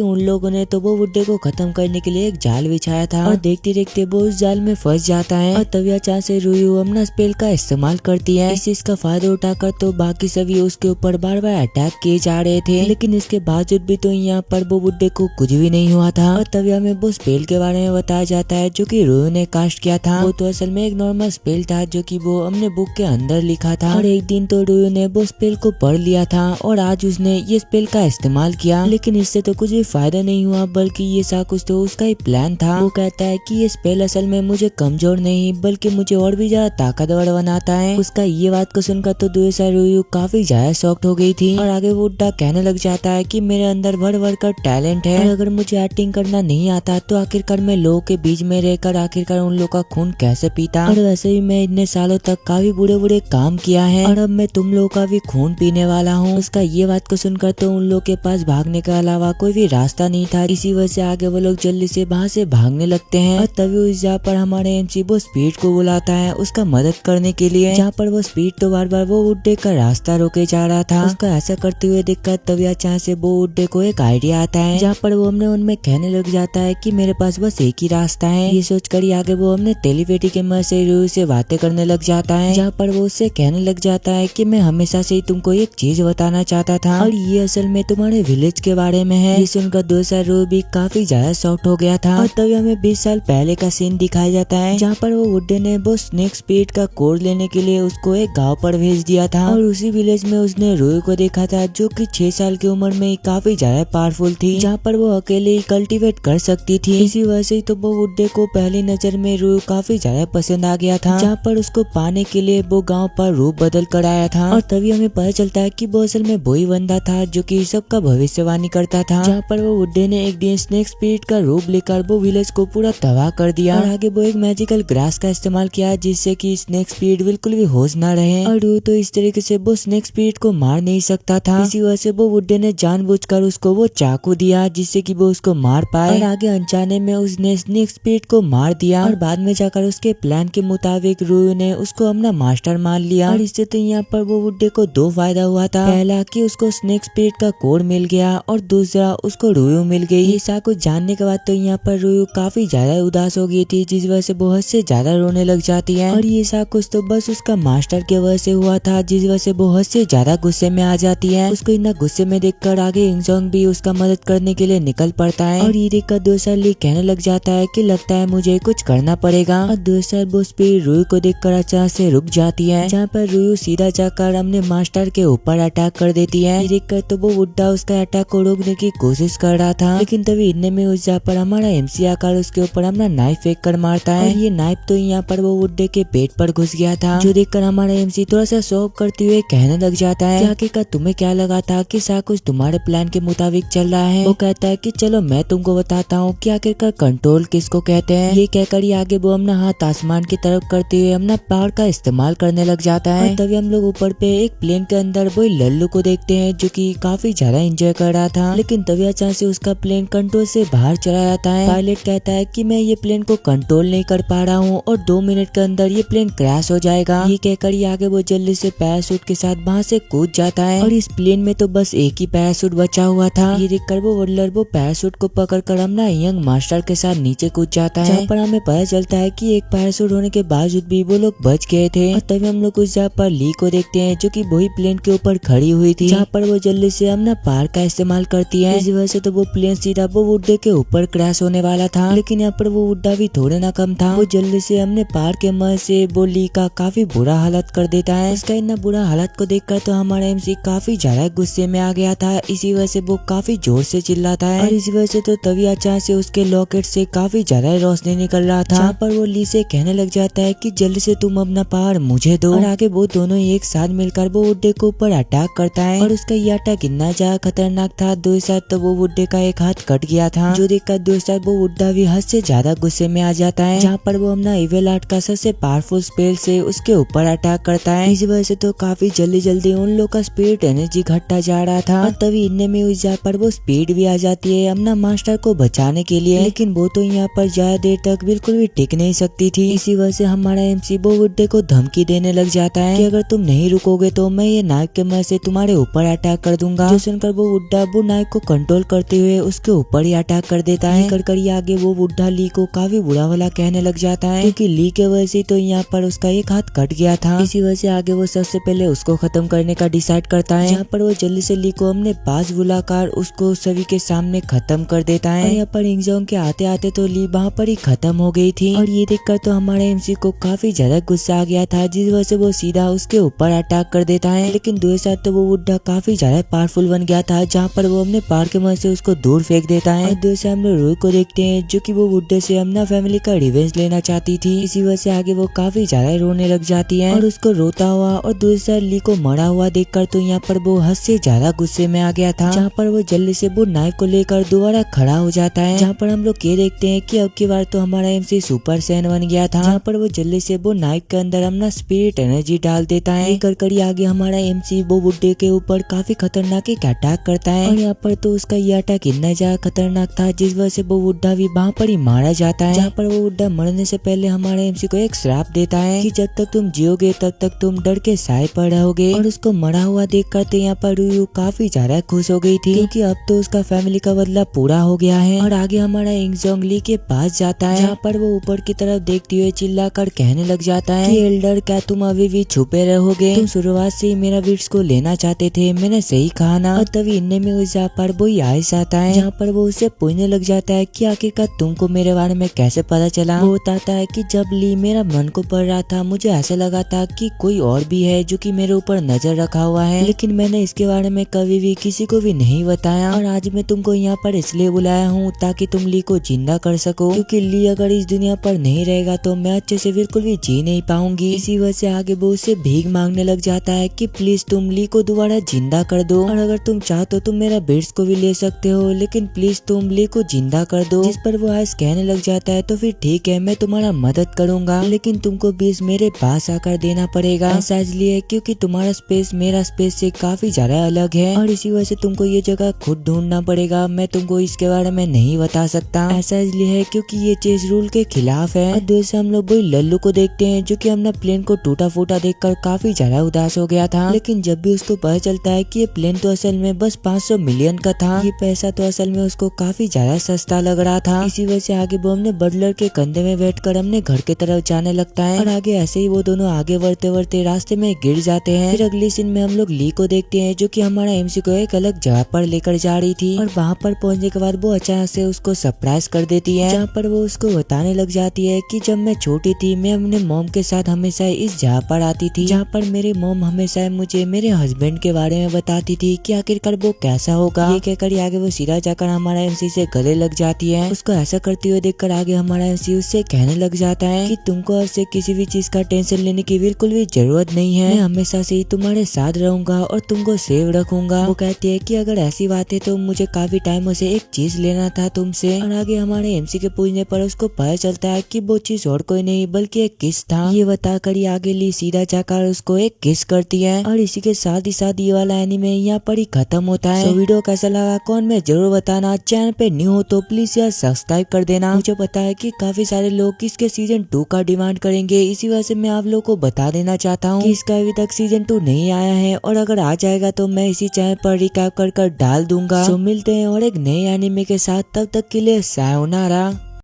उन लोगों ने तो वो बुड्ढे को खत्म करने के लिए एक जाल बिछाया था और देखते देखते वो उस जाल में फंस जाता है। और तभी अचानक से रुयू अपना स्पेल का इस्तेमाल करती है। इस चीज का फायदा उठाकर तो बाकी सभी उसके ऊपर बार बार अटैक किए जा रहे थे, लेकिन इसके बावजूद भी तो यहाँ पर वो बुड्ढे को कुछ भी नहीं हुआ था। और तभी हमें वो स्पेल के बारे में बताया जाता है जो कि रुयू ने कास्ट किया था। वो तो असल में एक नॉर्मल स्पेल था जो कि वो अपने बुक के अंदर लिखा था। और एक दिन तो रुयू ने वो स्पेल को पढ़ लिया था और आज उसने ये स्पेल का इस्तेमाल किया, लेकिन इससे तो कुछ भी फायदा नहीं हुआ, बल्कि ये सा कुछ तो उसका ही प्लान था। वो कहता है कि ये स्पेल असल में मुझे कमजोर नहीं बल्कि मुझे और भी ज्यादा ताकतवर बनाता है। उसका ये बात को सुनकर तो दूसरा रुयू काफी ज्यादा शॉक्ड हो गई थी। और आगे वो बुड्ढा कहने लग जाता है कि मेरे अंदर भर भर कर टैलेंट है और अगर मुझे एक्टिंग करना नहीं आता तो आखिरकार मैं लोगों के बीच में रहकर आखिरकार उन लोगों का खून कैसे पीता। और वैसे भी मैं इतने सालों तक काफी बुरे बुरे काम किया है और अब मैं तुम लोगों का भी खून पीने वाला हूँ। उसका ये बात को सुनकर तो उन लोगों के पास भागने के अलावा कोई भी रास्ता नहीं था, इसी वजह से आगे वो लोग जल्दी से वहाँ से भागने लगते हैं। और तभी उस जहाँ पर हमारे एमसी वो स्पीड को बुलाता है उसका मदद करने के लिए, जहाँ पर वो स्पीड तो बार बार वो बुड्ढे का रास्ता रोके जा रहा था। उसका ऐसा करते हुए देखकर तभी अचानक से वो बुड्ढे को एक आइडिया आता है, जहाँ पर वो हमने उनमें कहने लग जाता है कि मेरे पास बस एक ही रास्ता है। ये सोचकर ही आगे वो हमने टेलीपैथी के मदद से रुयू से बातें करने लग जाता है, जहाँ पर वो उससे कहने लग जाता है कि मैं हमेशा से ही तुमको एक चीज बताना चाहता था और ये असल में तुम्हारे विलेज के बारे में है। ये सुनकर दूसरा रुयू भी काफी ज्यादा शॉक्ड हो गया था। और तभी हमें 20 साल पहले का सीन दिखाया जाता है, जहाँ पर वो बुड्ढे ने वो स्नेक स्पीड का कोड लेने के लिए उसको एक गाँव पर भेज दिया था और उसी विलेज में उसने रुयू को देखा था जो कि 6 साल की उम्र में काफी ज्यादा पावरफुल थी, जहाँ पर वो अकेले ही कल्टीवेट कर सकती थी। इसी वजह से तो वो बुड्ढे को पहली नजर में रुयू काफी ज्यादा पसंद आ गया था, जहाँ पर उसको पाने के लिए वो गांव पर रूप बदल कर आया था। और तभी हमें पता चलता है कि वो असल में वही बंदा था जो कि सबका भविष्यवाणी करता था, जहाँ पर वो बुड्ढे ने एक दिन स्नेक स्पीड का रूप लेकर वो विलेज को पूरा तबाह कर दिया। और आगे वो एक मैजिकल ग्रास का इस्तेमाल किया जिससे कि स्नेक स्पीड बिल्कुल भी होश न रहे और रुयू तो इस तरीके से वो स्नेक स्पीड को मार नहीं सकता था। इसी वजह से वो बुड्ढे ने जानबूझकर उसको वो चाकू दिया जिससे कि वो उसको मार पाए और आगे अनजाने में उसने स्नेक स्पीड को मार दिया और बाद में जाकर उसके प्लान के मुताबिक रुयू ने उसको अपना मास्टर मान लिया। और इससे तो यहाँ पर वो बुड्ढे को 2 फायदा हुआ था, पहला कि उसको स्नेक स्पीड का कोड मिल गया और दूसरा उसको रुयू मिल गई। ये सब कुछ जानने के बाद तो यहाँ पर रुयू काफी ज्यादा उदास हो गई थी, जिस वजह से बहुत से ज्यादा रोने लग जाती है। और ये सब कुछ तो बस उसका मास्टर के वजह से हुआ था, जिस वजह से बहुत से ज्यादा गुस्से में आ जाती है। उसको इतना गुस्से में देखकर आगे इंसोंग भी उसका मदद करने के लिए निकल पड़ता है और ये देखकर दूसरा ली कहने लग जाता है कि लगता है मुझे कुछ करना पड़ेगा। और दूसरा वो स्पीड रुयू को देखकर अचानक से रुक जाती है, जहाँ पर रुयू सीधा जाकर अपने मास्टर के ऊपर अटैक कर देती है। ये देखकर तो वो बुड्ढा उसका अटैक को रोकने की कोशिश कर रहा था, लेकिन तभी इतने में उस जहाँ पर हमारा एमसी आकर उसके ऊपर अपना नाइफ फेंक कर मारता है। और ये नाइफ तो यहाँ पर वो बुड्ढे के पेट पर घुस गया था, जो देखकर हमारा एमसी थोड़ा सा शॉक करते हुए कहने लग जाता है कि आखिरकार तुम्हें क्या लगा था कि सब कुछ तुम्हारे प्लान के मुताबिक चल रहा है। वो कहता है कि चलो मैं तुमको बताता हूँ कि आखिरकार कंट्रोल किसको कहते हैं। ये कहकर ही आगे वो अपना हाथ आसमान की तरफ करते हुए अपना पावर का इस्तेमाल करने लग जाता है। और तभी हम लोग ऊपर पे एक प्लेन के अंदर वो लल्लू को देखते हैं जो कि काफी ज्यादा एंजॉय कर रहा था, लेकिन तभी अचानक से उसका प्लेन कंट्रोल से बाहर चला जाता है। पायलट कहता है कि मैं ये प्लेन को कंट्रोल नहीं कर पा रहा हूँ और 2 मिनट के अंदर ये प्लेन क्रैश हो जाएगा। ये कहकर ही आगे वो जल्दी से पैराशूट के साथ वहाँ से कूद जाता है और इस प्लेन में तो बस एक ही पैराशूट बचा हुआ था। ये देखकर वो वडलर वो पैराशूट को पकड़कर अपना यंग मास्टर के साथ नीचे कूद जाता है, जहाँ पर हमें पता चलता है कि एक पैराशूट होने के बावजूद भी वो लोग बच गए थे। और तभी हम लोग उस जगह पर ली को देखते हैं जो कि वही प्लेन के ऊपर खड़ी हुई थी, जहाँ पर वो जल्दी से से अपना पावर का इस्तेमाल करती है। इसी वजह से तो वो प्लेन सीधा वो वुड्डे के ऊपर क्रैश होने वाला था, लेकिन यहाँ पर वो वुड्डा भी थोड़े ना कम था। वो जल्दी से अपने पावर के मदद से वो ली का काफी बुरा हालत कर देता है। उसका इतना बुरा हालत को देखकर तो हमारा एमसी काफी ज्यादा गुस्से में आ गया था। इसी वजह से वो काफी जोर से चिल्लाता है और इसी वजह से तो तभी अचानक से उसके लॉकेट से काफी ज्यादा रोशनी निकल रहा था, जहाँ पर वो ली से कहने लग जाता है कि जल्दी से तुम अपना पावर मुझे दो। और आगे वो दोनों एक साथ मिलकर वो वुड्डे के ऊपर अटैक करता है और उसका ये अटैक इतना ज्यादा खतरनाक था। दो साथ तो वो वुड्डे का एक हाथ कट गया था, जो देखकर दो साथ वो वुड्डा भी हद से ज्यादा गुस्से में आ जाता है, जहाँ पर वो अपना इविल आर्ट का सबसे पावरफुल स्पेल से उसके ऊपर अटैक करता है। इस वजह से तो काफी जल्दी उन लोग का स्पिरिट एनर्जी घटता जा रहा था और तभी इनने में उस जगह पर वो स्पीड भी आ जाती है अपना मास्टर को बचाने के लिए, लेकिन वो तो यहाँ पर ज्यादा देर तक बिल्कुल भी टिक नहीं सकती थी। इसी वजह से हमारा एमसी वो वुड्डे को धमकी देने लग जाता है कि अगर तुम नहीं रुकोगे तो मैं ये नाइफ के मदद से तुम्हारे ऊपर अटैक कर दूंगा। जो सुनकर वो वुड्डा वो नाइफ को कंट्रोल करते हुए उसके ऊपर ही अटैक कर देता है। कर आगे वो वुड्डा ली को काफी बुरा वाला कहने लग जाता है, क्योंकि ली के वजह से तो यहाँ पर उसका एक हाथ कट गया था। इसी वजह से आगे वो सबसे पहले उसको खत्म करने का डिसाइड करता है, जहाँ पर वो जल्दी से ली को अपने पास बुलाकर उसको सभी के सामने खत्म कर देता है। यहाँ पर इंजॉन्ग के आते आते तो ली वहाँ पर ही खत्म हो गई थी और ये देखकर तो हमारे एमसी को काफी ज्यादा गुस्सा आ गया था, जिस वजह से वो सीधा उसके ऊपर अटैक कर देता है। लेकिन दो साथ तो वो वुड्डा काफी ज्यादा पावरफुल बन गया था, जहाँ पर वो अपने पावर के मदद से उसको दूर फेंक देता है। और दो से हम लोग रूही को देखते हैं, जो कि वो वुड्डे से अपना फैमिली का रिवेंज लेना चाहती थी। इसी वजह से आगे वो काफी ज्यादा रोने लग जाती है और उसको रोता हुआ और दूसरा ली को मरा हुआ देखकर तो यहाँ पर वो हद से ज्यादा गुस्से में आ गया था, जहाँ पर वो जल्दी से वो नाइफ को लेकर दोबारा खड़ा हो जाता है। जहाँ पर हम लोग ये देखते हैं कि अब की बार तो हमारा एमसी सुपर सैन बन गया था, जहाँ पर वो जल्दी से वो नाइफ के अंदर अपना स्पिरिट एनर्जी डाल देता है। कर आगे हमारा एमसी वो वुड्डे के ऊपर काफी खतरनाक एक अटैक करता है और यहाँ पर तो उसका ये अटैक इतना ज्यादा खतरनाक था, जिस वजह से वो वुड्डा भी वहाँ पर ही मारा जाता है। जहाँ पर वो वुड्डा मरने से पहले हमारे एमसी को एक श्राप देता है कि जब तक तुम जियोगे तब तक तुम डर के साए पर रहोगे। और उसको मरा हुआ देख कर तो यहाँ पर रूही काफी ज्यादा खुश हो गई थी, क्योंकि अब तो उसका फैमिली का बदला पूरा हो गया है। और आगे हमारा इंजॉन्ग ली के पास जाता है, जहाँ पर वो ऊपर की तरफ देखते हुए चिल्ला कर कहने लग जाता है कि एल्डर क्या तुम अभी भी छुपे रहोगे? तुम शुरुआत से ही मेरा विट्स को लेना चाहते थे, मैंने सही कहा ना? और तभी इनने में उस जगह पर वो आयस आता है, जहाँ पर वो उसे पूछने लग जाता है कि आखिरकार तुमको मेरे बारे में कैसे पता चला? वो बताता है कि जब ली मेरा मन को पड़ रहा था, मुझे ऐसा लगा था कि कोई और भी है जो कि मेरे ऊपर नजर रखा हुआ है, लेकिन मैंने इसके बारे में कभी भी किसी को भी नहीं बताया। और आज मैं तुमको यहाँ पर इसलिए बुलाया हूँ ताकि तुम ली को जिंदा कर सको, क्योंकि ली अगर इस दुनिया पर नहीं रहेगा तो मैं अच्छे से बिल्कुल भी जी नहीं पाऊंगी। इसी वजह से आगे वो उससे भीख मांगने लग जाता है कि प्लीज तुम ली को दोबारा जिंदा कर दो, और अगर तुम चाहो तो तुम मेरा बिट्स को भी ले सकते हो, लेकिन प्लीज तुम ली को जिंदा कर दो। जिस पर वो आयस कहने लग जाता है तो फिर ठीक है, मैं तुम्हारा मदद करूंगा, लेकिन तुमको बीस मेरे पास आकर देना पड़ेगा। ऐसा इसलिए क्योंकि तुम्हारा स्पेस मेरा स्पेस से काफी ज्यादा अलग है और इसी वजह से तुमको ये जगह खुद ढूंढना पड़ेगा, मैं तुमको इसके बारे में नहीं बता सकता। ऐसा इसलिए है क्योंकि ये चीज रूल के खिलाफ है। और दूसरे हम लोग वही लल्लू को देखते हैं, जो कि अपना प्लेन को टूटा फूटा देखकर काफी ज्यादा उदास हो गया था, लेकिन जब भी उसको पता चलता है कि ये प्लेन तो असल में बस 500 मिलियन का था, ये पैसा तो असल में उसको काफी ज्यादा सस्ता लग रहा था। इसी वजह से आगे वो अपने बटलर के कंधे में बैठकर अपने घर के तरफ जाने लगता है और आगे ऐसे ही वो दोनों आगे बढ़ते बढ़ते रास्ते में गिर जाते हैं। फिर अगली सीन में हम लोग ली को देखते हैं, जो कि हमारा एमसी को एक अलग जगह पर लेकर जा रही थी और वहाँ पर पहुंचने के बाद वो अचानक से उसको सरप्राइज कर देती है, जहाँ पर वो उसको बताने लग जाती है कि जब मैं छोटी थी मैं अपने मॉम के साथ हमेशा इस जगह पर आती थी, जहाँ पर मेरी मॉम हमेशा मुझे मेरे हस्बैंड के बारे में बताती थी कि आखिरकार वो कैसा होगा। ये कहकर आगे वो सीधा जाकर हमारा एमसी से गले लग जाती है। उसको ऐसा करते हुए देखकर आगे हमारा एमसी उससे कहने लग जाता है कि तुमको अब से किसी भी चीज का टेंशन लेने की बिल्कुल भी जरूरत नहीं है, मैं हमेशा से ही तुम्हारे साथ रहूंगा और तुमको सेव रखूंगा। वो कहती है कि अगर ऐसी बात है तो मुझे काफी टाइमों से एक चीज लेना था तुमसे। और आगे हमारे एमसी के पूछने पर उसको पता चलता है कि वो चीज और कोई नहीं बल्कि एक किस था। ये बताकर ये आगे ली सीधा जाकर उसको एक किस करती है और इसी के साथ ही साथ ये वाला एनीमे यहाँ पर ही खत्म होता है। तो वीडियो कैसा लगा कौन में जरूर बताना, चैनल पे न्यू हो तो प्लीज यार सब्सक्राइब कर देना। मुझे पता है कि काफी सारे लोग इसके सीजन 2 का डिमांड करेंगे, इसी वजह से मैं आप लोग को बता देना चाहता हूँ कि इसका अभी तक सीजन 2 नहीं आया है और अगर आ जाएगा तो मैं इसी चैनल पर रिकैप कर डाल दूंगा। तो मिलते हैं और एक नए एनीमे के साथ, तब तक के लिए सायोनारा।